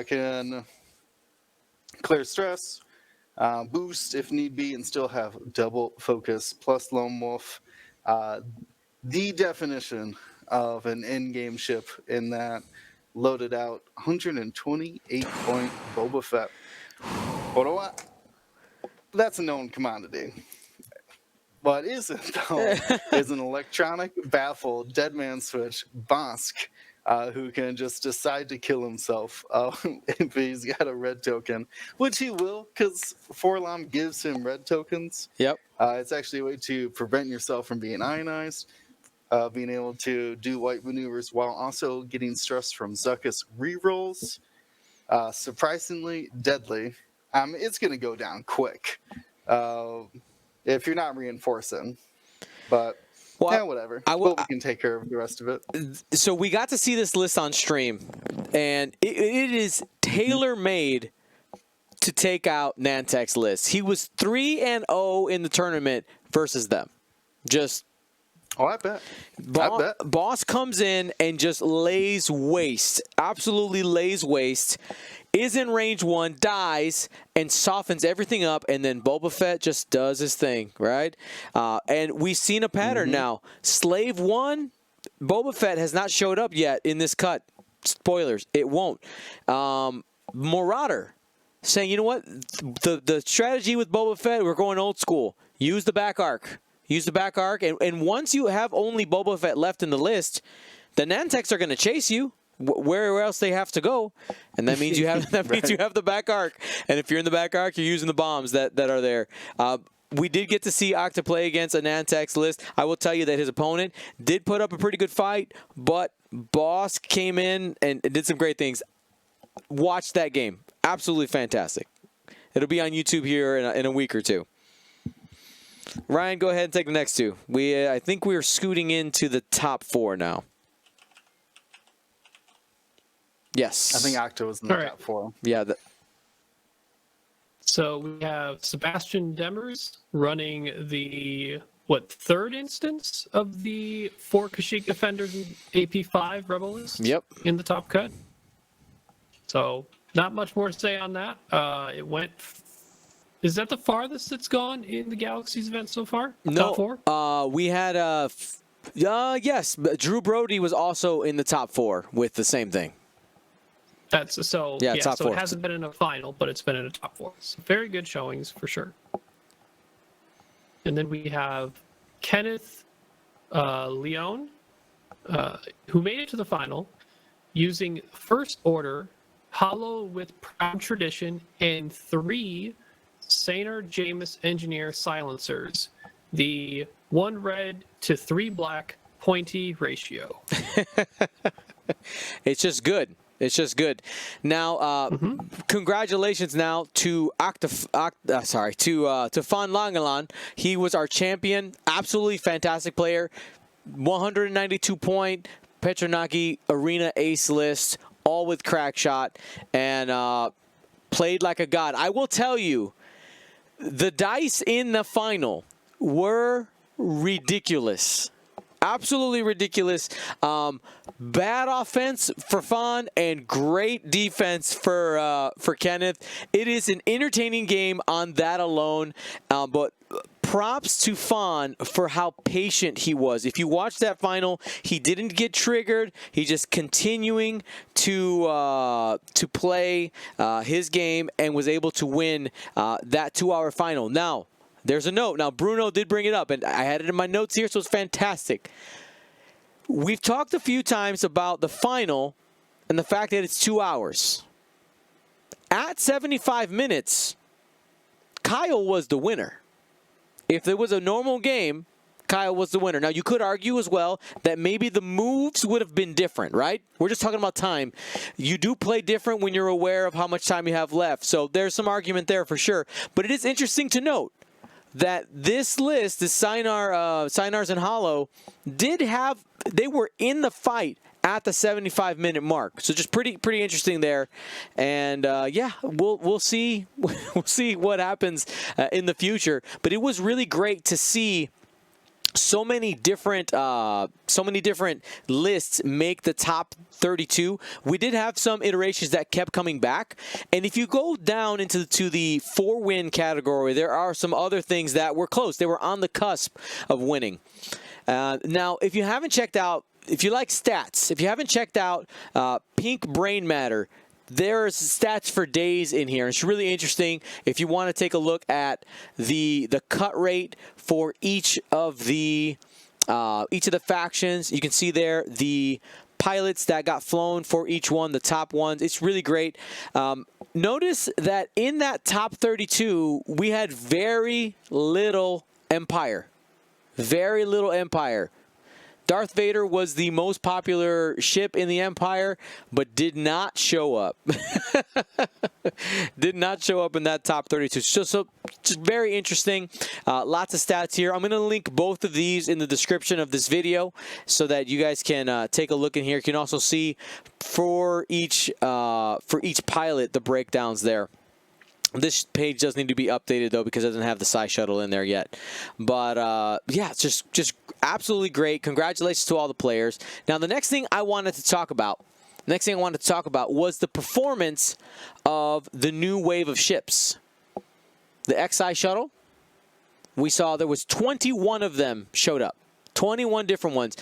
Speaker 3: Can clear stress, boost if need be, and still have double focus plus Lone Wolf. The definition of an in-game ship in that loaded out 128-point Boba Fett. What? That's a known commodity. What isn't, though, is an Electronic Baffle, Deadman Switch, Bosk, who can just decide to kill himself if he's got a red token, which he will, because Forlom gives him red tokens.
Speaker 1: Yep.
Speaker 3: It's actually a way to prevent yourself from being ionized, being able to do white maneuvers while also getting stress from Zuckuss rerolls. Surprisingly deadly. It's going to go down quick if you're not reinforcing, but... Well, yeah, whatever. We can take care of the rest of it.
Speaker 1: So we got to see this list on stream, and it is tailor-made to take out Nantex lists. He was 3-0 in the tournament versus them.
Speaker 3: I bet.
Speaker 1: Boss comes in and just lays waste. Absolutely lays waste. Is in range 1, dies, and softens everything up, and then Boba Fett just does his thing, right? And we've seen a pattern now. Slave 1, Boba Fett has not showed up yet in this cut. Spoilers, it won't. Marauder saying, you know what? The strategy with Boba Fett, we're going old school. Use the back arc. And once you have only Boba Fett left in the list, the Nantex are going to chase you. Where else they have to go, and that means you have you have the back arc. And if you're in the back arc, you're using the bombs that are there. we did get to see Octa play against a Nantex list. I will tell you that his opponent did put up a pretty good fight, but Boss came in and did some great things. Watch that game. Absolutely fantastic. It'll be on YouTube here in a week or two. Ryan, go ahead and take the next two. I think we're scooting into the top 4 now. Yes.
Speaker 3: I think Octa was in the top 4.
Speaker 1: Yeah.
Speaker 4: So we have Sebastian Demers running the, third instance of the 4 Kashyyyk defenders in AP5 Rebel list?
Speaker 1: Yep.
Speaker 4: In the top cut. So not much more to say on that. It went... Is that the farthest it's gone in the Galaxy's event so far?
Speaker 1: No.
Speaker 4: Top 4?
Speaker 1: We had... yes, but Drew Brody was also in the top 4 with the same thing.
Speaker 4: That's so.
Speaker 1: Yeah,
Speaker 4: Yeah,
Speaker 1: top
Speaker 4: so
Speaker 1: 4.
Speaker 4: it hasn't been in a final, but it's been in a top 4. So very good showings for sure. And then we have Kenneth Leone, who made it to the final using First Order, Hollow with Proud Tradition, and 3 Saner Jameis Engineer silencers. The 1 red to 3 black pointy ratio.
Speaker 1: It's just good. It's just good. Now, congratulations now to Von Langelan. He was our champion. Absolutely fantastic player. 192 point Petronaki Arena Ace list, all with crack shot, and played like a god. I will tell you, the dice in the final were ridiculous. Absolutely ridiculous. Bad offense for Fawn and great defense for Kenneth. It is an entertaining game on that alone, but props to Fawn for how patient he was. If you watch that final, he didn't get triggered. He just continuing to play his game and was able to win that 2-hour final. Now, there's a note. Now, Bruno did bring it up, and I had it in my notes here, so it's fantastic. We've talked a few times about the final and the fact that it's 2 hours. At 75 minutes, Kyle was the winner. If there was a normal game, Kyle was the winner. Now, you could argue as well that maybe the moves would have been different, right? We're just talking about time. You do play different when you're aware of how much time you have left, so there's some argument there for sure. But it is interesting to note that this list, the Sinars and Hollow, they were in the fight at the 75-minute mark. So just pretty interesting there. And yeah, we'll see what happens in the future. But it was really great to see so many different lists make the top 32. We did have some iterations that kept coming back, and if you go down into the 4-win category, there are some other things that were close. They were on the cusp of winning. Now, if you haven't checked out, if you like stats, if you haven't checked out Pink Brain Matter, there's stats for days in here. It's really interesting. If you want to take a look at the cut rate for each of the factions, you can see there the pilots that got flown for each one, the top ones. It's really great. Notice that in that top 32, we had very little Empire. Very little Empire. Darth Vader was the most popular ship in the Empire, but did not show up. Did not show up in that top 32. So just very interesting. Lots of stats here. I'm going to link both of these in the description of this video so that you guys can take a look in here. You can also see for each pilot the breakdowns there. This page does need to be updated, though, because it doesn't have the Psy Shuttle in there yet. But, yeah, it's just absolutely great. Congratulations to all the players. Now, the next thing I wanted to talk about was the performance of the new wave of ships. The XI Shuttle, we saw there was 21 of them showed up. 21 different ones.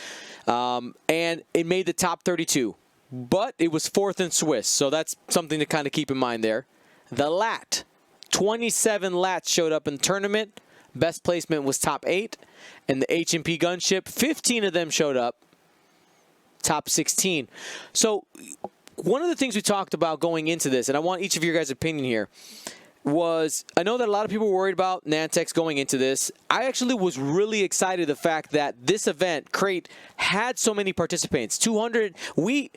Speaker 1: And it made the top 32. But it was 4th in Swiss, so that's something to kind of keep in mind there. The LAT, 27 LATs showed up in the tournament. Best placement was top 8. And the HMP gunship, 15 of them showed up. Top 16. So one of the things we talked about going into this, and I want each of your guys' opinion here. was, I know that a lot of people were worried about Nantex going into this. I actually was really excited the fact that this event, Crait, had so many participants. 200, we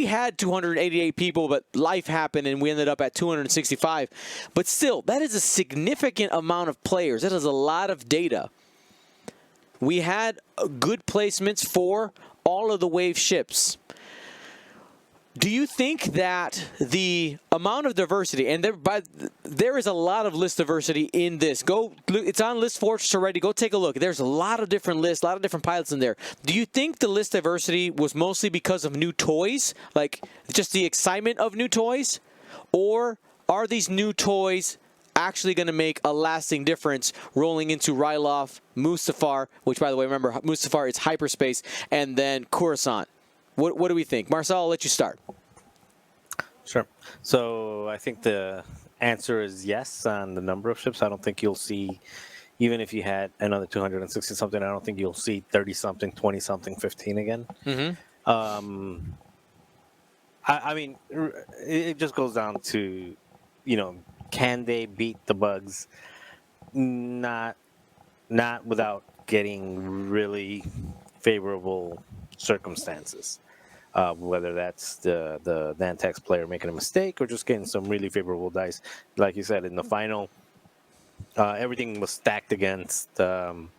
Speaker 1: had 288 people, but life happened and we ended up at 265. But still, that is a significant amount of players. That is a lot of data. We had good placements for all of the wave ships. Do you think that the amount of diversity, and there is a lot of list diversity in this. It's on List Fortress already. Go take a look. There's a lot of different lists, a lot of different pilots in there. Do you think the list diversity was mostly because of new toys, like just the excitement of new toys? Or are these new toys actually going to make a lasting difference rolling into Ryloth, Mustafar, which, by the way, remember, Mustafar is hyperspace, and then Coruscant? What do we think? Marcel, I'll let you start.
Speaker 2: Sure. So I think the answer is yes on the number of ships. I don't think you'll see, even if you had another 260-something, I don't think you'll see 30-something, 20-something, 15 again.
Speaker 1: Mm-hmm.
Speaker 2: I mean, it just goes down to, can they beat the bugs? Not without getting really favorable circumstances. Whether that's the Nantex player making a mistake or just getting some really favorable dice. Like you said, in the final, everything was stacked against Fawn,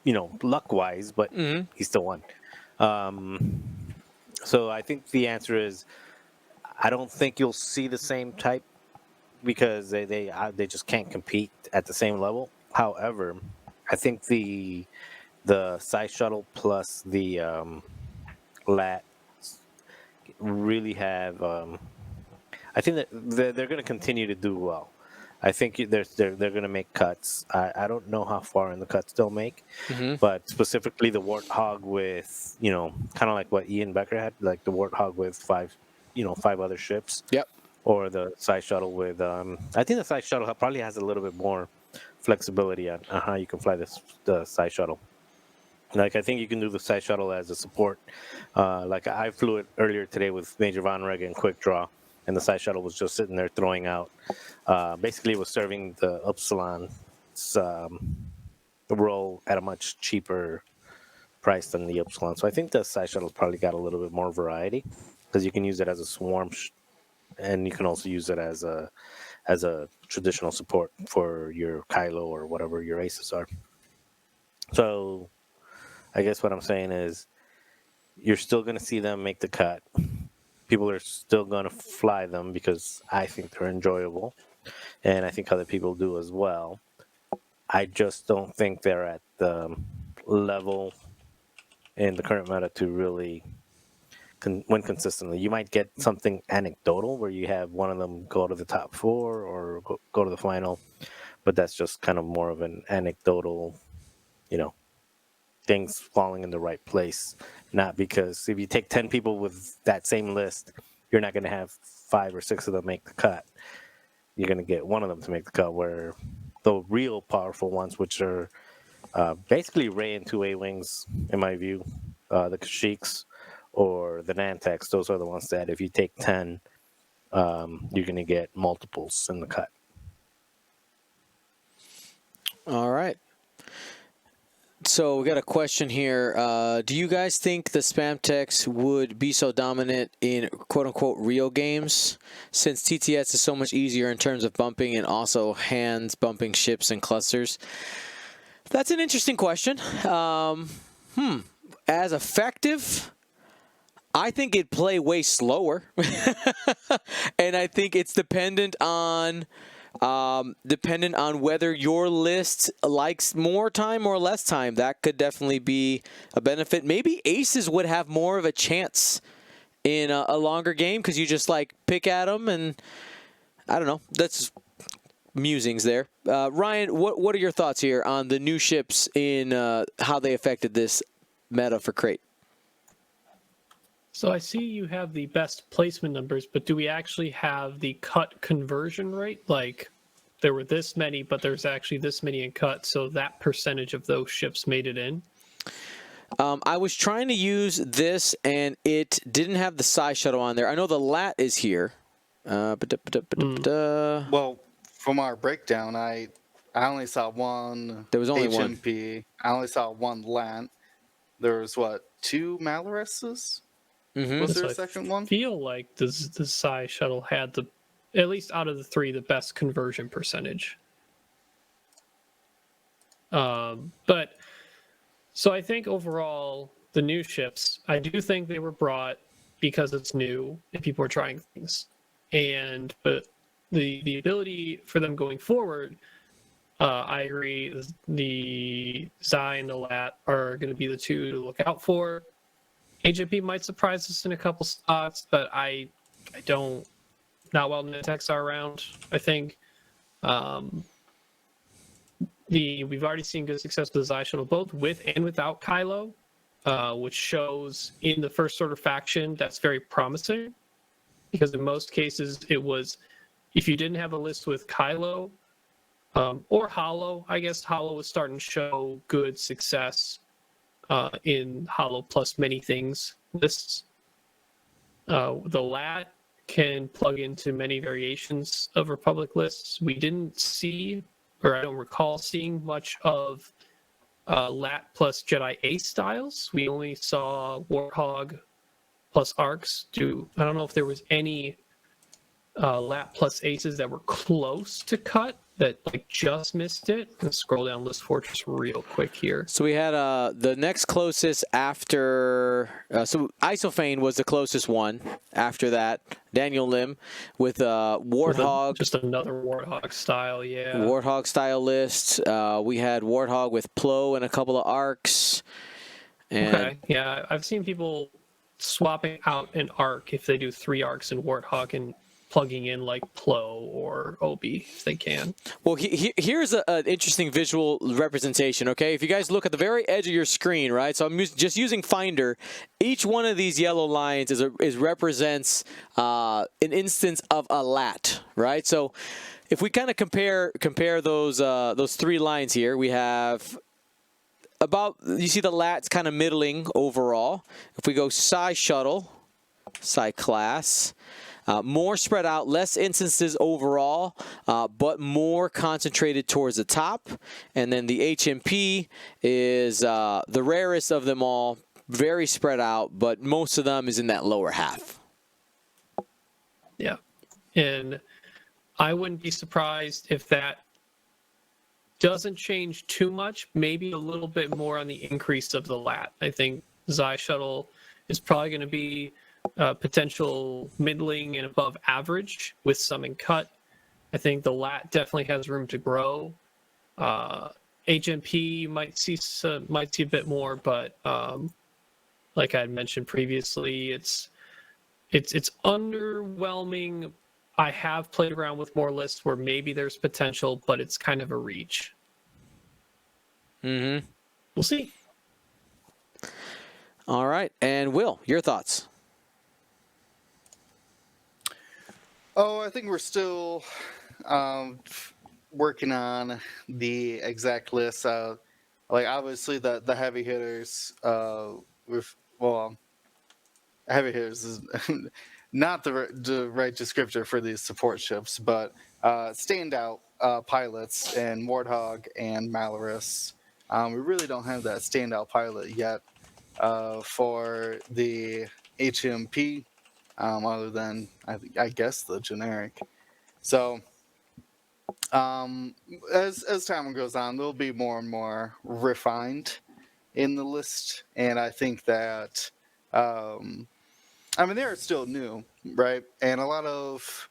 Speaker 2: luck-wise, but he still won. So I think the answer is, I don't think you'll see the same type because they just can't compete at the same level. However, I think the Scythe Shuttle plus the LAT really have. I think that they're going to continue to do well. I think they're going to make cuts. I don't know how far in the cuts they'll make, but specifically the Warthog with kind of like what Ian Becker had, like the Warthog with five other ships.
Speaker 1: Yep.
Speaker 2: Or the Scythe Shuttle with. I think the Scythe Shuttle probably has a little bit more flexibility on how you can fly the Scythe Shuttle. Like, I think you can do the Scythe Shuttle as a support. Like, I flew it earlier today with Major Von Reg and Quick Draw, and the Scythe Shuttle was just sitting there throwing out. Basically, it was serving the Upsilon's role at a much cheaper price than the Upsilon. So I think the Scythe Shuttle's probably got a little bit more variety because you can use it as a swarm, and you can also use it as a traditional support for your Kylo or whatever your aces are. So I guess what I'm saying is you're still going to see them make the cut. People are still going to fly them because I think they're enjoyable, and I think other people do as well. I just don't think they're at the level in the current meta to really win consistently. You might get something anecdotal where you have one of them go to the top 4 or go to the final, but that's just kind of more of an anecdotal, things falling in the right place. Not because if you take 10 people with that same list, you're not going to have 5 or 6 of them make the cut. You're going to get one of them to make the cut, where the real powerful ones, which are basically Rey and 2 A-Wings, in my view, the Kashyyyks or the Nantex, those are the ones that if you take 10, you're going to get multiples in the cut.
Speaker 1: All right. So we got a question here. Do you guys think the spam text would be so dominant in quote-unquote real games, since TTS is so much easier in terms of bumping and also hands bumping ships and clusters? That's an interesting question. As effective, I think it'd play way slower. And I think it's dependent on whether your list likes more time or less time. That could definitely be a benefit. Maybe aces would have more of a chance in a longer game because you just pick at them, and I don't know. That's musings there. Ryan, what are your thoughts here on the new ships in how they affected this meta for Crait?
Speaker 4: So I see you have the best placement numbers, but do we actually have the cut conversion rate? Like, there were this many, but there's actually this many in cut, so that percentage of those ships made it in?
Speaker 1: I was trying to use this, and it didn't have the Scythe Shuttle on there. I know the LAT is here.
Speaker 3: Well, from our breakdown, I only saw one.
Speaker 1: There was only one.
Speaker 3: HMP. I only saw one Lant. There was what, 2 Malorises? Was there a second one?
Speaker 4: I feel like the Psi shuttle had the, at least out of the 3, the best conversion percentage. But so I think overall the new ships, I do think they were brought because it's new and people are trying things, but the ability for them going forward, I agree. The Xi and the Lat are going to be the 2 to look out for. HMP might surprise us in a couple spots, but I don't. Not while Nantex are around, I think. We've already seen good success with the Xi shuttle, both with and without Kylo, which shows in the First Order faction that's very promising. Because in most cases, it was if you didn't have a list with Kylo or Hollow. I guess Hollow was starting to show good success in Hollow plus many things lists. The Lat can plug into many variations of Republic lists. We didn't see, or I don't recall seeing much of Lat plus Jedi Ace styles. We only saw Warthog plus Arcs do. I don't know if there was any Lat plus Aces that were close to cut that like just missed it. I'm gonna scroll down List Fortress real quick here.
Speaker 1: So we had the next closest after. So Isophane was the closest one. After that, Daniel Lim with Warthog.
Speaker 4: Just another Warthog style, yeah.
Speaker 1: Warthog style list. We had Warthog with Plo and a couple of arcs. And
Speaker 4: Okay, yeah, I've seen people swapping out an arc if they do 3 arcs in Warthog and plugging in like Plo or Obi if they can.
Speaker 1: Well, here's an interesting visual representation, okay? If you guys look at the very edge of your screen, right? So I'm just using Finder. Each one of these yellow lines represents an instance of a Lat, right? So if we kind of compare those 3 lines here, we have you see the Lat's kind of middling overall. If we go Psi Shuttle, Psi Class, more spread out, less instances overall, but more concentrated towards the top. And then the HMP is the rarest of them all, very spread out, but most of them is in that lower half.
Speaker 4: Yeah. And I wouldn't be surprised if that doesn't change too much, maybe a little bit more on the increase of the Lat. I think Xi Shuttle is probably going to be potential middling and above average with some in cut. I think the Lat definitely has room to grow. HMP might see a bit more, but like I had mentioned previously, it's underwhelming. I have played around with more lists where maybe there's potential, but it's kind of a reach.
Speaker 1: Mm-hmm.
Speaker 4: We'll see.
Speaker 1: All right, and Will, your thoughts?
Speaker 3: Oh, I think we're still working on the exact list. Like obviously the heavy hitters. Heavy hitters is not the right descriptor for these support ships, but standout pilots in Warthog and Malorus. We really don't have that standout pilot yet for the HMP. Other than I guess the generic. So as time goes on, they'll be more and more refined in the list, and I think that they're still new, right? And a lot of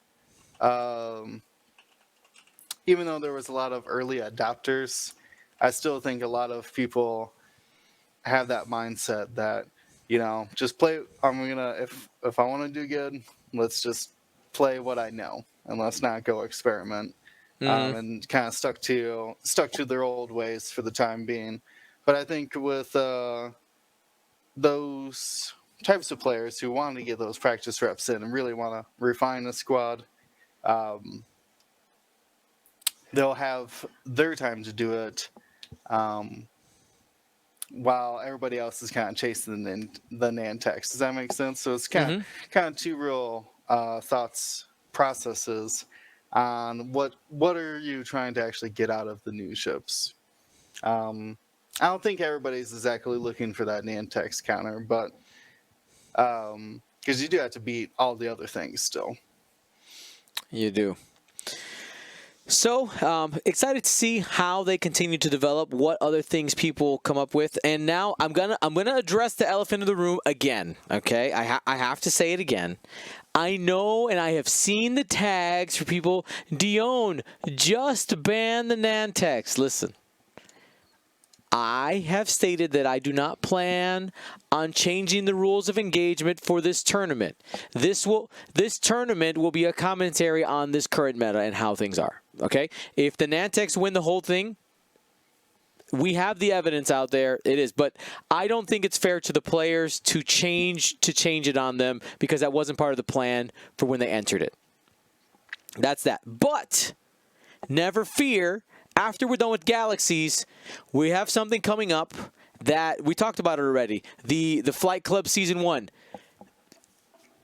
Speaker 3: even though there was a lot of early adopters, I still think a lot of people have that mindset that, just play. If I want to do good, let's just play what I know, and let's not go experiment. And kind of stuck to their old ways for the time being. But I think with those types of players who want to get those practice reps in and really want to refine the squad, they'll have their time to do it. While everybody else is kind of chasing the Nantex. Does that make sense? So it's kind of 2 real thoughts processes on what are you trying to actually get out of the new ships. I don't think everybody's exactly looking for that Nantex counter, but because you do have to beat all the other things still.
Speaker 1: You do. So excited to see how they continue to develop, what other things people come up with, and now I'm gonna address the elephant in the room again. Okay, I have to say it again. I know, and I have seen the tags for people. Dion, just ban the Nantex. Listen, I have stated that I do not plan on changing the rules of engagement for this tournament. This tournament will be a commentary on this current meta and how things are. Okay? If the Nantex win the whole thing, we have the evidence out there. It is, but I don't think it's fair to the players to change it on them because that wasn't part of the plan for when they entered it. That's that. But never fear. After we're done with Galaxies, we have something coming up that we talked about it already. The Flight Club Season 1.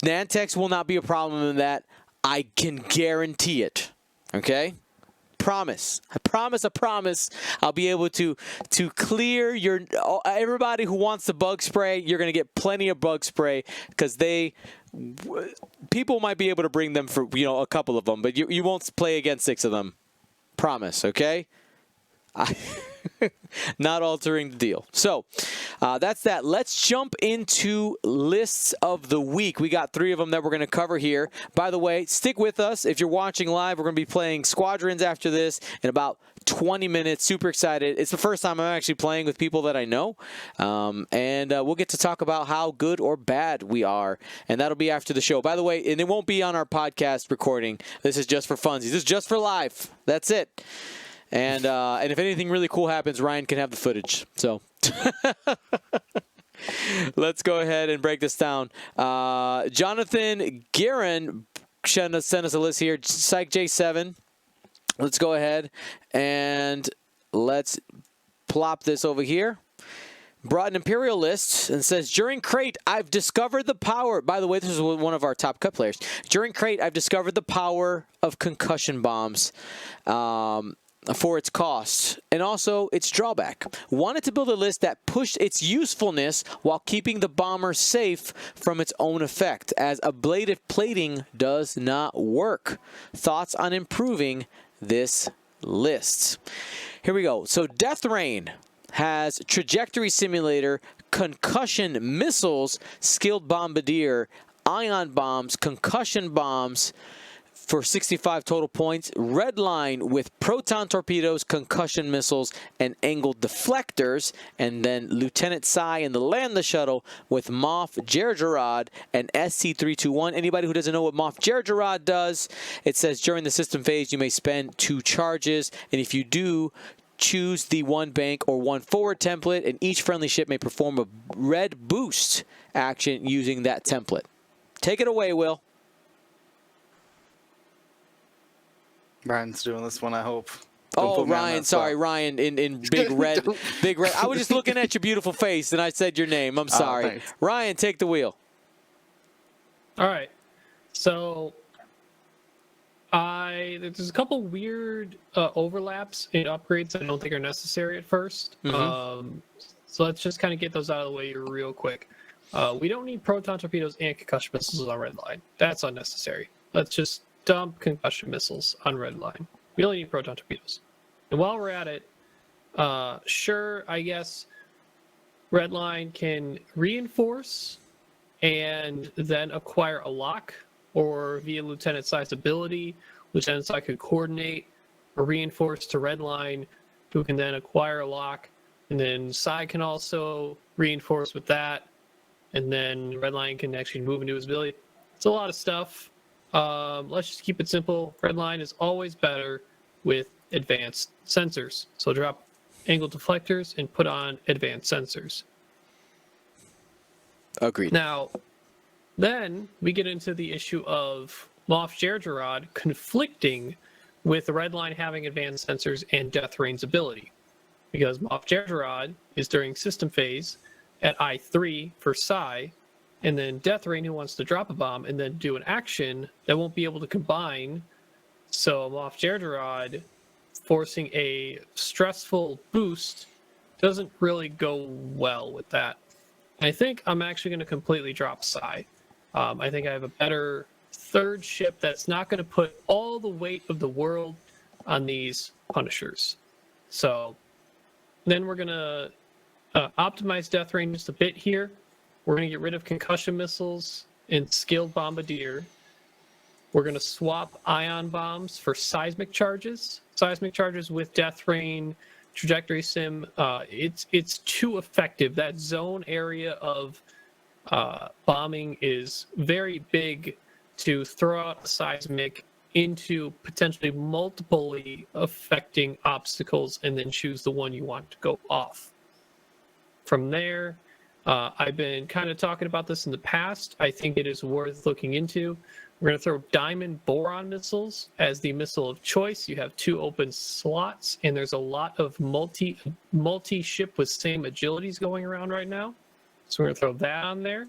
Speaker 1: Nantex will not be a problem in that. I can guarantee it. Okay? Promise. I promise. I'll be able to clear everybody who wants the bug spray. You're going to get plenty of bug spray because people might be able to bring them for a couple of them, but you won't play against 6 of them. Promise, okay? Not altering the deal. So that's that. Let's jump into lists of the week. We got 3 of them that we're going to cover here. By the way, stick with us. If you're watching live, we're going to be playing Squadrons after this in about 20 minutes. Super excited. It's the first time I'm actually playing with people that I know. And we'll get to talk about how good or bad we are. And that'll be after the show. By the way, and it won't be on our podcast recording. This is just for funsies. This is just for live. That's it. And if anything really cool happens, Ryan can have the footage. So let's go ahead and break this down. Jonathan Guerin sent us a list here. Psych J7. Let's go ahead and let's plop this over here. Brought an Imperial list and says, during Crait, I've discovered the power. By the way, this is one of our top cut players. During Crait, I've discovered the power of concussion bombs. For its cost and also its drawback. Wanted to build a list that pushed its usefulness while keeping the bomber safe from its own effect, as ablative plating does not work. Thoughts on improving this list? Here we go. So Death Rain has Trajectory Simulator, Concussion Missiles, Skilled Bombardier, Ion Bombs, Concussion Bombs, for 65 total points. Red Line with Proton Torpedoes, Concussion Missiles, and Angled Deflectors. And then Lieutenant Sai in the Land the Shuttle with Moff Jerjerrod and SC-321. Anybody who doesn't know what Moff Jerjerrod does, it says during the system phase you may spend 2 charges. And if you do, choose the 1 bank or 1 forward template, and each friendly ship may perform a red boost action using that template. Take it away, Will.
Speaker 3: Ryan's doing this one, I hope.
Speaker 1: Oh, Ryan, sorry, Ryan in big red. Big red. I was just looking at your beautiful face, and I said your name. I'm sorry. Ryan, take the wheel.
Speaker 4: All right. So there's a couple weird overlaps in upgrades that I don't think are necessary at first. So let's just kind of get those out of the way real quick. We don't need proton torpedoes and concussion missiles on red line. That's unnecessary. Let's just dump concussion missiles on red line. We only need proton torpedoes. And while we're at it, sure, I guess red line can reinforce and then acquire a lock, or via Lieutenant Sai's ability, Lieutenant Sai could coordinate or reinforce to red line, who can then acquire a lock, and then Sai can also reinforce with that, and then red line can actually move into his ability. It's a lot of stuff. Let's just keep it simple. Red line is always better with advanced sensors. So drop angle deflectors and put on advanced sensors.
Speaker 1: Agreed.
Speaker 4: Now, then we get into the issue of Moff Jerjerrod conflicting with the red line having advanced sensors and Death Rain's ability. Because Moff Jerjerrod is during system phase at I3 for Sai, and then Death Rain, who wants to drop a bomb and then do an action that won't be able to combine. So Moff Jerjerrod forcing a stressful boost doesn't really go well with that. I think I'm actually going to completely drop Psy. I think I have a better third ship that's not going to put all the weight of the world on these Punishers. So then we're going to optimize Death Rain just a bit here. We're going to get rid of concussion missiles and skilled bombardier. We're going to swap ion bombs for seismic charges. Seismic charges with Death Rain, trajectory sim. It's too effective. That zone area of bombing is very big to throw out a seismic into potentially multiply affecting obstacles and then choose the one you want to go off. From there, I've been kind of talking about this in the past. I think it is worth looking into. We're going to throw diamond boron missiles as the missile of choice. You have 2 open slots, and there's a lot of multi-ship with same agilities going around right now. So we're going to throw that on there.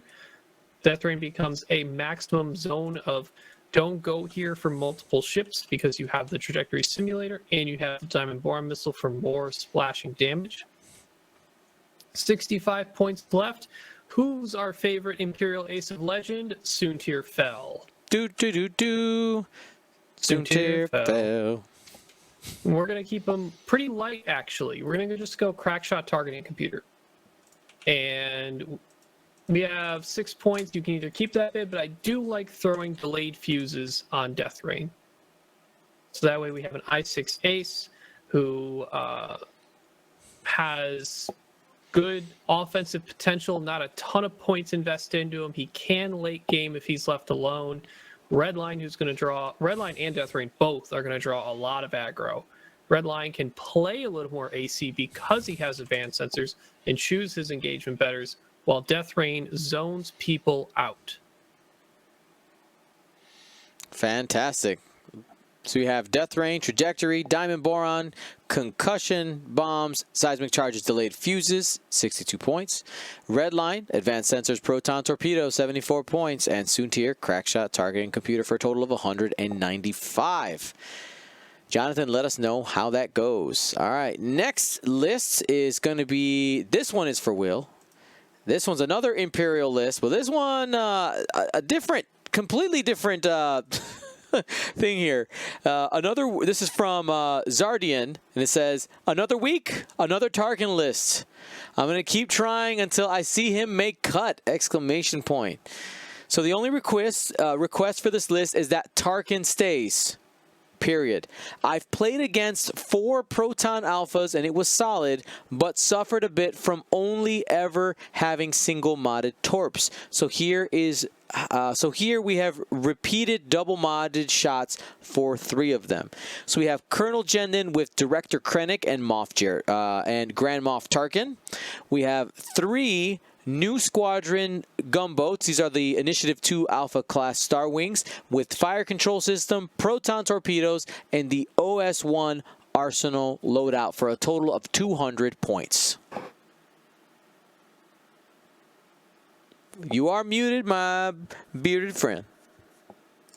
Speaker 4: Death Rain becomes a maximum zone of don't go here for multiple ships because you have the trajectory simulator and you have the diamond boron missile for more splashing damage. 65 points left. Who's our favorite Imperial Ace of Legend? Soontir Fel.
Speaker 1: Soontir Fel.
Speaker 4: We're going to keep them pretty light, actually. We're going to just go crackshot targeting computer. And we have 6 points. You can either keep that bid, but I do like throwing delayed fuses on Death Rain. So that way we have an I6 Ace who has good offensive potential, not a ton of points invested into him. He can late game if he's left alone. Redline, who's going to draw, Redline and Death Rain both are going to draw a lot of aggro. Redline can play a little more AC because he has advanced sensors and choose his engagement betters, while Death Rain zones people out.
Speaker 1: Fantastic. So we have Death Rain, Trajectory, Diamond Boron, Concussion, Bombs, Seismic Charges, Delayed Fuses, 62 points. Redline, Advanced Sensors, Proton Torpedo, 74 points. And Soontir, Crackshot, Targeting Computer for a total of 195. Jonathan, let us know how that goes. All right, next list is going to be, this one is for Will. This one's another Imperial list. Well, this one, a different, completely different thing here. This is from Zardian, and it says, another week, another Tarkin list. I'm going to keep trying until I see him make cut! Exclamation point. So the only request for this list is that Tarkin stays. Period. I've played against 4 Proton Alphas and it was solid, but suffered a bit from only ever having single modded torps. So here we have repeated double modded shots for 3 of them. So we have Colonel Jendon with Director Krennic and and Grand Moff Tarkin. We have 3 new Squadron gunboats. These are the Initiative 2 Alpha class Star Wings with fire control system, proton torpedoes, and the OS-1 arsenal loadout for a total of 200 points. You are muted, my bearded friend.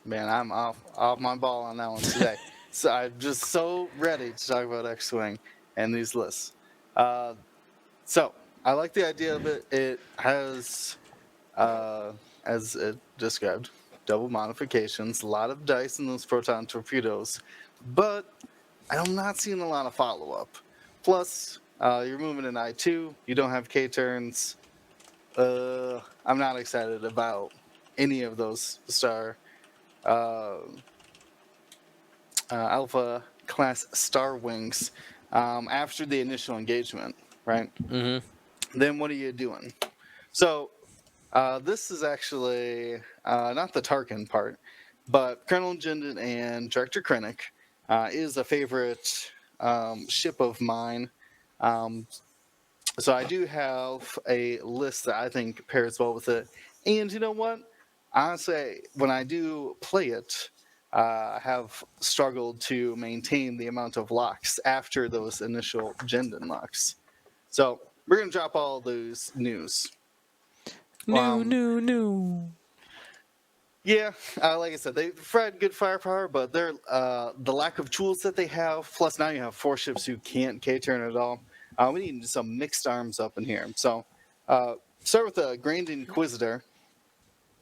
Speaker 3: Man, I'm off my ball on that one today. So I'm just so ready to talk about X-Wing and these lists. So I like the idea of it. It has, as it described, double modifications, a lot of dice in those proton torpedoes, but I'm not seeing a lot of follow-up. Plus, you're moving in I2, you don't have K-turns. I'm not excited about any of those Alpha class Star Wings after the initial engagement, right? Mm-hmm. Then what are you doing? So this is actually not the Tarkin part, but Colonel Jendon and Director Krennic is a favorite ship of mine. So I do have a list that I think pairs well with it. And you know what? Honestly, when I do play it, I have struggled to maintain the amount of locks after those initial Jendon locks. So we're going to drop all those news.
Speaker 1: New.
Speaker 3: Yeah, like I said, they provide good firepower, but they're the lack of tools that they have. Plus, now you have 4 ships who can't K-turn at all. We need some mixed arms up in here. So, start with the Grand Inquisitor,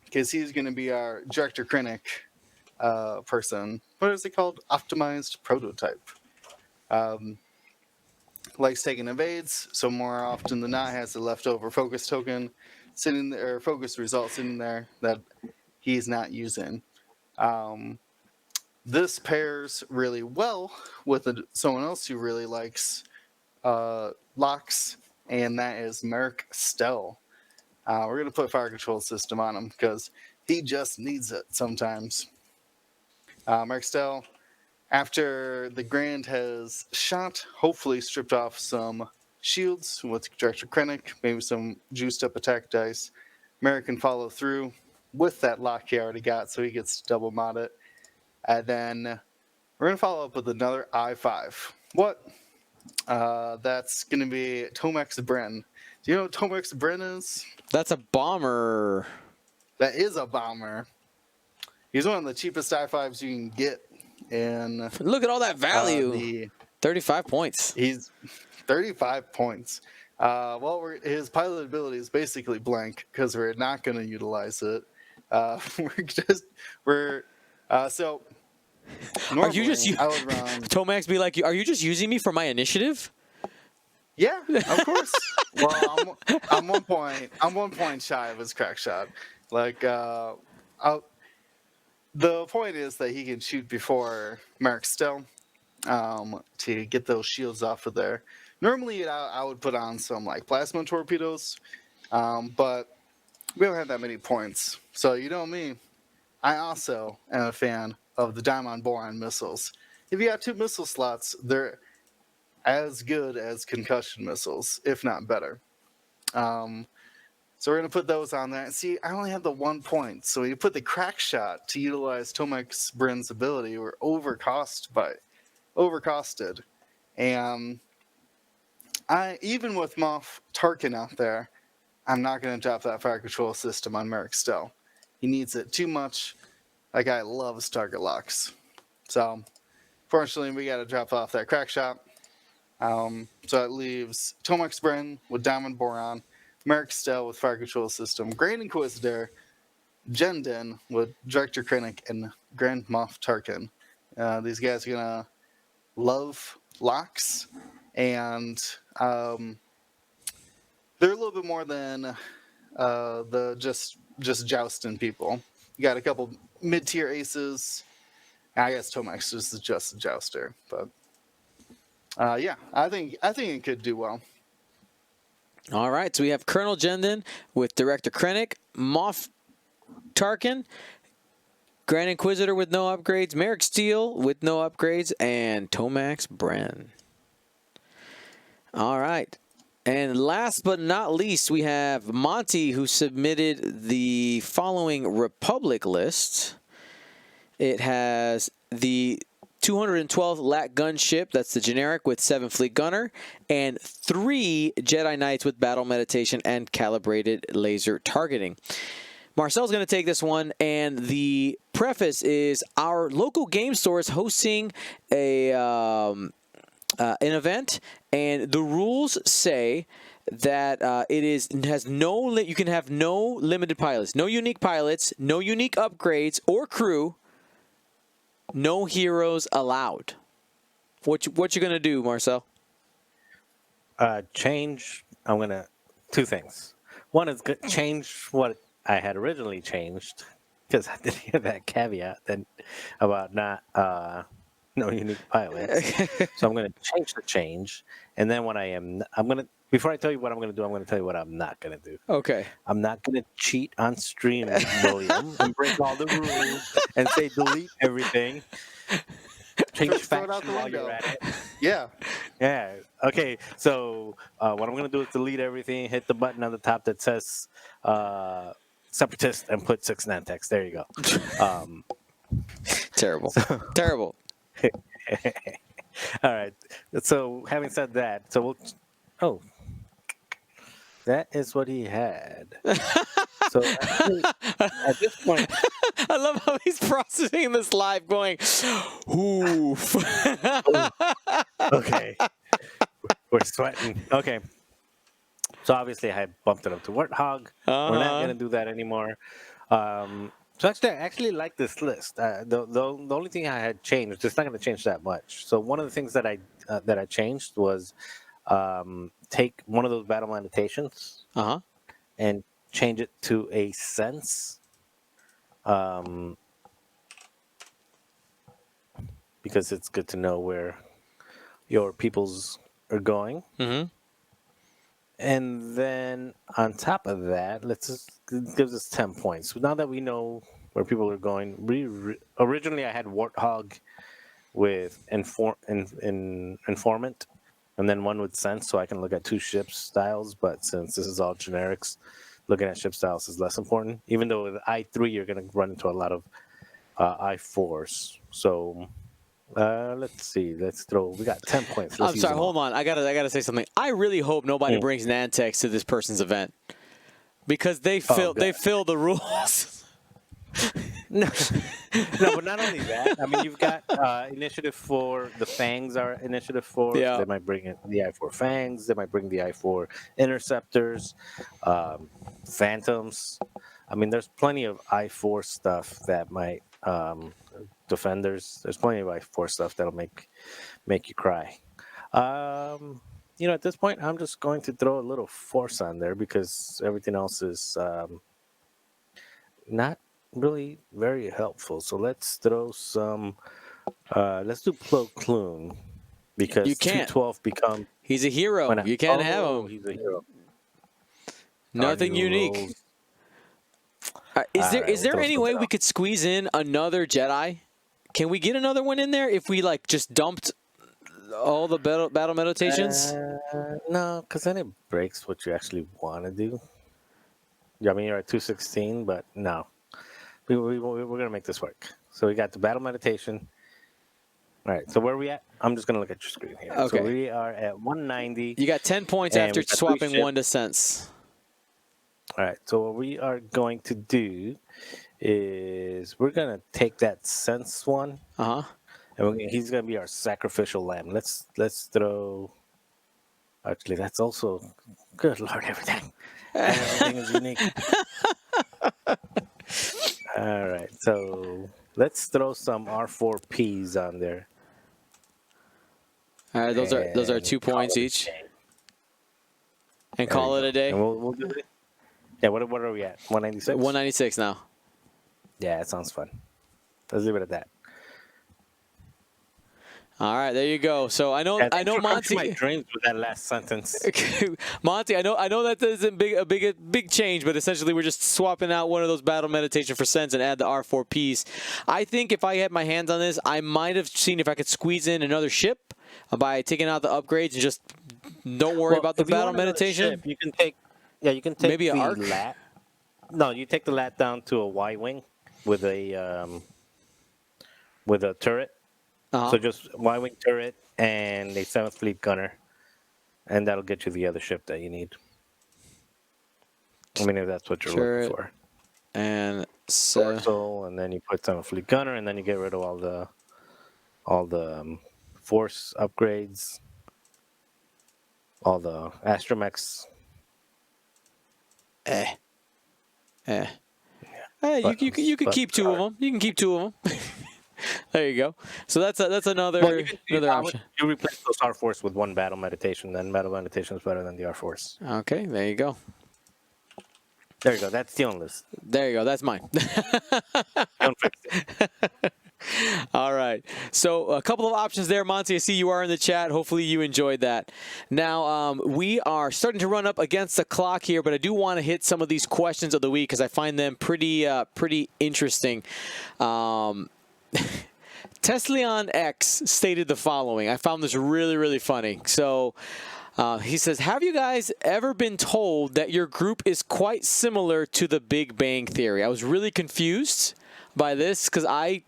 Speaker 3: because he's going to be our Director Krennic person. What is it called? Optimized prototype. Likes taking evades, so more often than not has a leftover focus token sitting there, or focus result sitting there that he's not using. This pairs really well with someone else who really likes locks, and that is Merrick Stell. We're going to put Fire Control System on him because he just needs it sometimes. Merrick Stell, after the Grand has shot, hopefully stripped off some shields with Director Krennic, maybe some juiced up attack dice, Merrick can follow through with that lock he already got, so he gets to double mod it. And then we're going to follow up with another I5. What? That's going to be Tomex Bren. Do you know what Tomex Bren is?
Speaker 1: That's a bomber.
Speaker 3: That is a bomber. He's one of the cheapest I5s you can get. And
Speaker 1: look at all that value. 35 points.
Speaker 3: He's 35 points. His pilot ability is basically blank because we're not going to utilize it. So.
Speaker 1: Are you just
Speaker 3: I would run.
Speaker 1: Tomax be like, are you just using me for my initiative?
Speaker 3: Yeah, of course. Well, I'm 1 point. I'm 1 point shy of his crack shot. Like, the point is that he can shoot before Merrick Stell to get those shields off of there. Normally, I would put on some like plasma torpedoes, but we don't have that many points. So you know me, I also am a fan of the Diamond Boron missiles. If you got 2 missile slots, they're as good as concussion missiles, if not better. So we're going to put those on there. See, I only have the 1 point. So you put the crack shot to utilize Tomex Bren's ability. We're overcosted. And even with Moff Tarkin out there, I'm not going to drop that fire control system on Merrick Stell. He needs it too much. That guy loves target locks. So, fortunately, we got to drop off that crack shot. So it leaves Tomex Bren with Diamond Boron, Merrick Stell with Fire Control System, Grand Inquisitor, Jendin with Director Krennic, and Grand Moff Tarkin. These guys are going to love locks, and they're a little bit more than the just jousting people. You got a couple mid-tier aces. I guess Tomex is just a jouster, but yeah, I think it could do well.
Speaker 1: All right, so we have Colonel Jendin with Director Krennic, Moff Tarkin, Grand Inquisitor with no upgrades, Merrick Steel with no upgrades, and Tomax Bren. All right. And last but not least, we have Monty, who submitted the following Republic list. It has the 212th LAT gunship, that's the generic, with 7 fleet gunner, and 3 Jedi Knights with battle meditation and calibrated laser targeting. Marcel's going to take this one, and the preface is our local game store is hosting an event, and the rules say that you can have no limited pilots, no unique pilots, no unique upgrades or crew, no heroes allowed. What you gonna do, Marcel?
Speaker 2: Change. I'm gonna 2 things. One is change what I had originally changed because I didn't hear that caveat then about not no unique pilots. So I'm going to change the change, and then before I tell you what I'm going to do, I'm going to tell you what I'm not going to do.
Speaker 1: Okay.
Speaker 2: I'm not going to cheat on stream, William, and break all the rules and say delete everything. Change faction while you're at it.
Speaker 3: Yeah.
Speaker 2: Yeah. Okay. So what I'm going to do is delete everything, hit the button on the top that says Separatist, and put 6 Nantex. There you go.
Speaker 1: Terrible. Terrible.
Speaker 2: All right. So having said that, that is what he had. So actually, at this point,
Speaker 1: I love how he's processing this live, going, "Oof."
Speaker 2: okay, we're sweating. Okay, so obviously I had bumped it up to Warthog. We're not gonna do that anymore. So actually, I actually like this list. The only thing I had changed, it's not going to change that much. So one of the things that I changed was take one of those battle annotations and change it to a sense, because it's good to know where your peoples are going.
Speaker 1: Mm-hmm.
Speaker 2: And then on top of that, it gives us 10 points. So now that we know where people are going, originally I had Warthog with informant, and then one with sense, so I can look at 2 ship styles. But since this is all generics, looking at ship styles is less important. Even though with I3 you're going to run into a lot of I4s. So let's see. We got 10 points.
Speaker 1: I'm sorry. Hold on. I gotta say something. I really hope nobody brings Nantex to this person's event because they fill the rules.
Speaker 2: No, but not only that. I mean, you've got initiative 4. The Fangs are initiative 4.
Speaker 1: Yeah.
Speaker 2: So they might bring in the I4 Fangs. They might bring the I4 Interceptors, Phantoms. I mean, there's plenty of I4 stuff that might. Defenders. There's plenty of I4 stuff that'll make you cry. At this point, I'm just going to throw a little force on there because everything else is not really very helpful. So let's throw some. Let's do Plo Koon because
Speaker 1: you can't.
Speaker 2: 212 become.
Speaker 1: He's a hero. You can't have him.
Speaker 2: He's a hero.
Speaker 1: Nothing unique. Is there any way we could squeeze in another Jedi? Can we get another one in there if we just dumped all the battle meditations?
Speaker 2: No, because then it breaks what you actually want to do. I mean, you're at 216, but no. We're going to make this work. So we got the battle meditation. All right, so where are we at? I'm just going to look at your screen here.
Speaker 1: Okay.
Speaker 2: So we are at 190.
Speaker 1: You got 10 points after swapping 1 to sense.
Speaker 2: All right, so what we are going to do is we're going to take that sense one. And he's going to be our sacrificial lamb. Let's throw. Actually, that's also good. Lord, everything is unique. All right, so let's throw some R4Ps on there.
Speaker 1: All right, those are 2 points each. And call it a day.
Speaker 2: And we'll do it. Yeah, what are we at? 196.
Speaker 1: 196 now.
Speaker 2: Yeah, that sounds fun. Let's leave it at that.
Speaker 1: All right, there you go. So I know Monty.
Speaker 2: My dreams with that last sentence.
Speaker 1: Monty, I know that isn't a big change, but essentially we're just swapping out one of those battle meditation for sense and add the R4Ps. I think if I had my hands on this, I might have seen if I could squeeze in another ship by taking out the upgrades and just don't worry about the battle meditation.
Speaker 2: Ship, you can take
Speaker 1: maybe an arc.
Speaker 2: Lat. No, you take the lat down to a Y-wing with a turret. So just Y-wing turret and a 7th Fleet gunner, and that'll get you the other ship that you need. I mean, if that's what you're looking for.
Speaker 1: And
Speaker 2: Torso, and then you put 7th Fleet gunner, and then you get rid of all the force upgrades, all the astromechs.
Speaker 1: You can keep 2 of them. You can keep 2 of them. There you go. So that's another option.
Speaker 2: You replace those R-Force with 1 battle meditation, then battle meditation is better than the R-Force.
Speaker 1: Okay, there you go.
Speaker 2: There you go. That's the only list.
Speaker 1: There you go. That's mine.
Speaker 2: Don't fix it.
Speaker 1: All right. So a couple of options there, Monty. I see you are in the chat. Hopefully you enjoyed that. Now, we are starting to run up against the clock here, but I do want to hit some of these questions of the week because I find them pretty interesting. Tesleon X stated the following. I found this really, really funny. So he says, have you guys ever been told that your group is quite similar to the Big Bang Theory? I was really confused by this because I've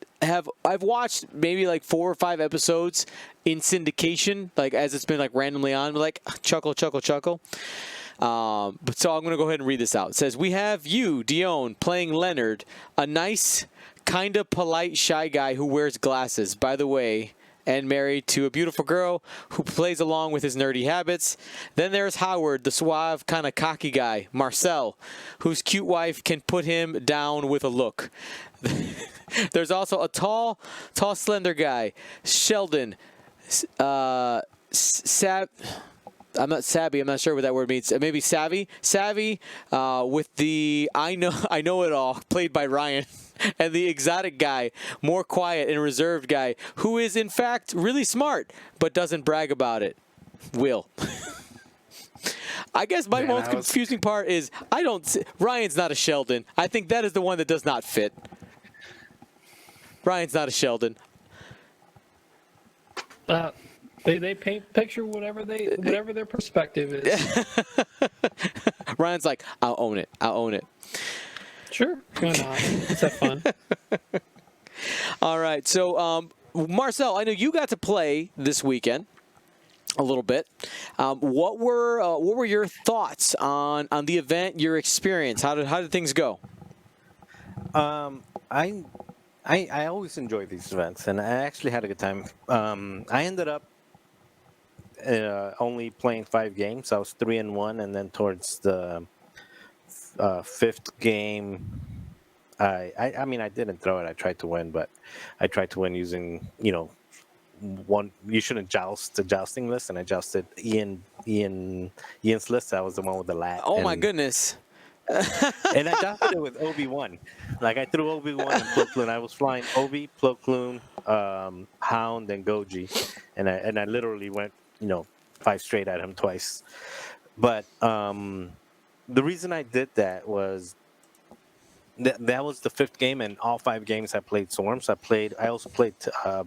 Speaker 1: watched maybe 4 or 5 episodes in syndication, as it's been randomly on, chuckle. But so I'm going to go ahead and read this out. It says, we have you, Dion, playing Leonard, a nice, kind of polite, shy guy who wears glasses, by the way, and married to a beautiful girl who plays along with his nerdy habits. Then there's Howard, the suave, kind of cocky guy, Marcel, whose cute wife can put him down with a look. There's also a tall, slender guy, Sheldon, I'm not savvy. I'm not sure what that word means. Maybe savvy, with the I know it all, played by Ryan, and the exotic guy, more quiet and reserved guy, who is in fact really smart but doesn't brag about it. Will. I guess my most confusing part is Ryan's not a Sheldon. I think that is the one that does not fit. Ryan's not a Sheldon.
Speaker 4: They paint picture whatever their perspective is.
Speaker 1: Ryan's like, I'll own it.
Speaker 4: Sure, why not? Let's have fun.
Speaker 1: All right, so Marcel, I know you got to play this weekend a little bit. What were your thoughts on the event? Your experience? How did things go?
Speaker 2: I always enjoy these events, and I actually had a good time. I ended up only playing 5 games. I was 3-1, and then towards the 5th game, I mean, I didn't throw it. I tried to win, but I tried to win using, one. You shouldn't joust the jousting list, and I jousted Ian's list. That was the one with the lat.
Speaker 1: Oh my goodness!
Speaker 2: And I jousted it with Obi-Wan. Like I threw Obi-Wan and Plo Koon. I was flying Obi, Plo Koon, Hound, and Goji, and I literally went 5 straight at him twice. But the reason I did that was that was the 5th game, and all 5 games I played Swarms. I also played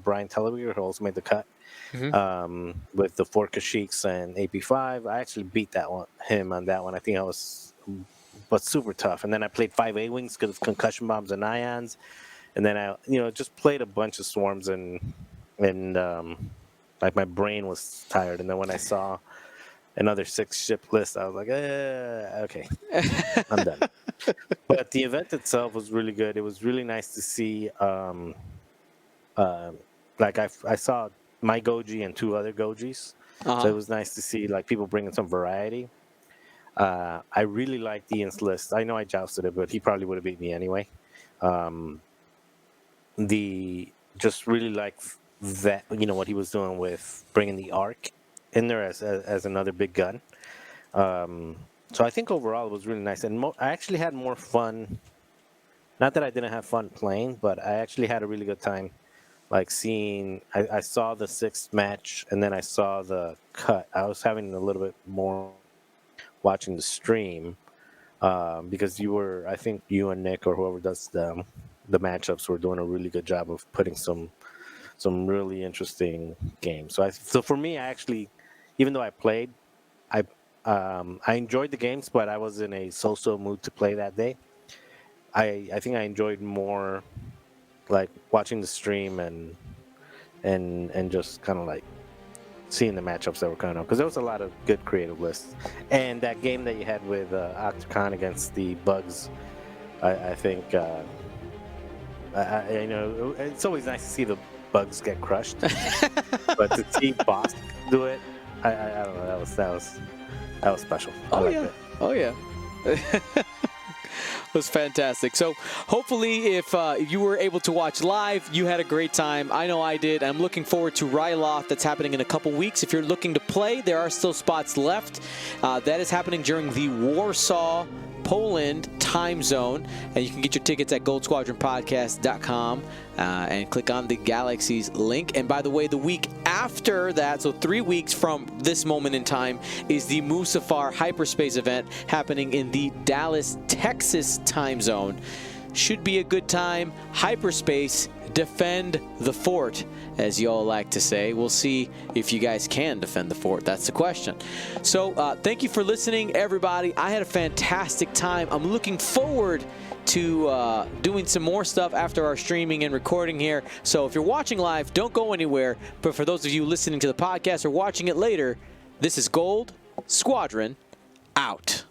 Speaker 2: Brian Teleweir, who also made the cut, with the 4 Kashyyyks and AP5. I actually beat him on that one. I think I was, but super tough. And then I played 5 A-Wings because of concussion bombs and ions. And then I, just played a bunch of Swarms and like my brain was tired. And then when I saw another 6-ship list, I was like, okay, I'm done. But the event itself was really good. It was really nice to see, like I saw my Goji and 2 other Gojis. So it was nice to see like people bringing some variety. I really liked Ian's list. I know I jousted it, but he probably would have beat me anyway. Just really like that, what he was doing with bringing the Arc in there as another big gun. So I think overall it was really nice, and I actually had more fun. Not that I didn't have fun playing, but I actually had a really good time. Like seeing, I saw the 6th match, and then I saw the cut. I was having a little bit more watching the stream because I think you and Nick or whoever does the matchups were doing a really good job of putting some really interesting games. So for me, I actually, even though I played, I enjoyed the games, but I was in a so-so mood to play that day. I think I enjoyed more like watching the stream and just kind of like seeing the matchups that were coming up, because there was a lot of good creative lists. And that game that you had with Octocon against the Bugs, I think it's always nice to see the Bugs get crushed, but to see Boss do it, I don't know, that was special.
Speaker 1: Oh yeah. It was fantastic. So hopefully if you were able to watch live, you had a great time. I know I did. I'm looking forward to Ryloth. That's happening in a couple weeks. If you're looking to play, there are still spots left. That is happening during the Warsaw, Poland time zone, and you can get your tickets at goldsquadronpodcast.com and click on the Galaxies link. And by the way, the week after that, so 3 weeks from this moment in time, is the Mustafar Hyperspace event happening in the Dallas, Texas time zone. Should be a good time. Hyperspace, defend the fort, as you all like to say. We'll see if you guys can defend the fort. That's the question. So thank you for listening, everybody. I had a fantastic time. I'm looking forward to doing some more stuff after our streaming and recording here. So if you're watching live, don't go anywhere. But for those of you listening to the podcast or watching it later, this is Gold Squadron out.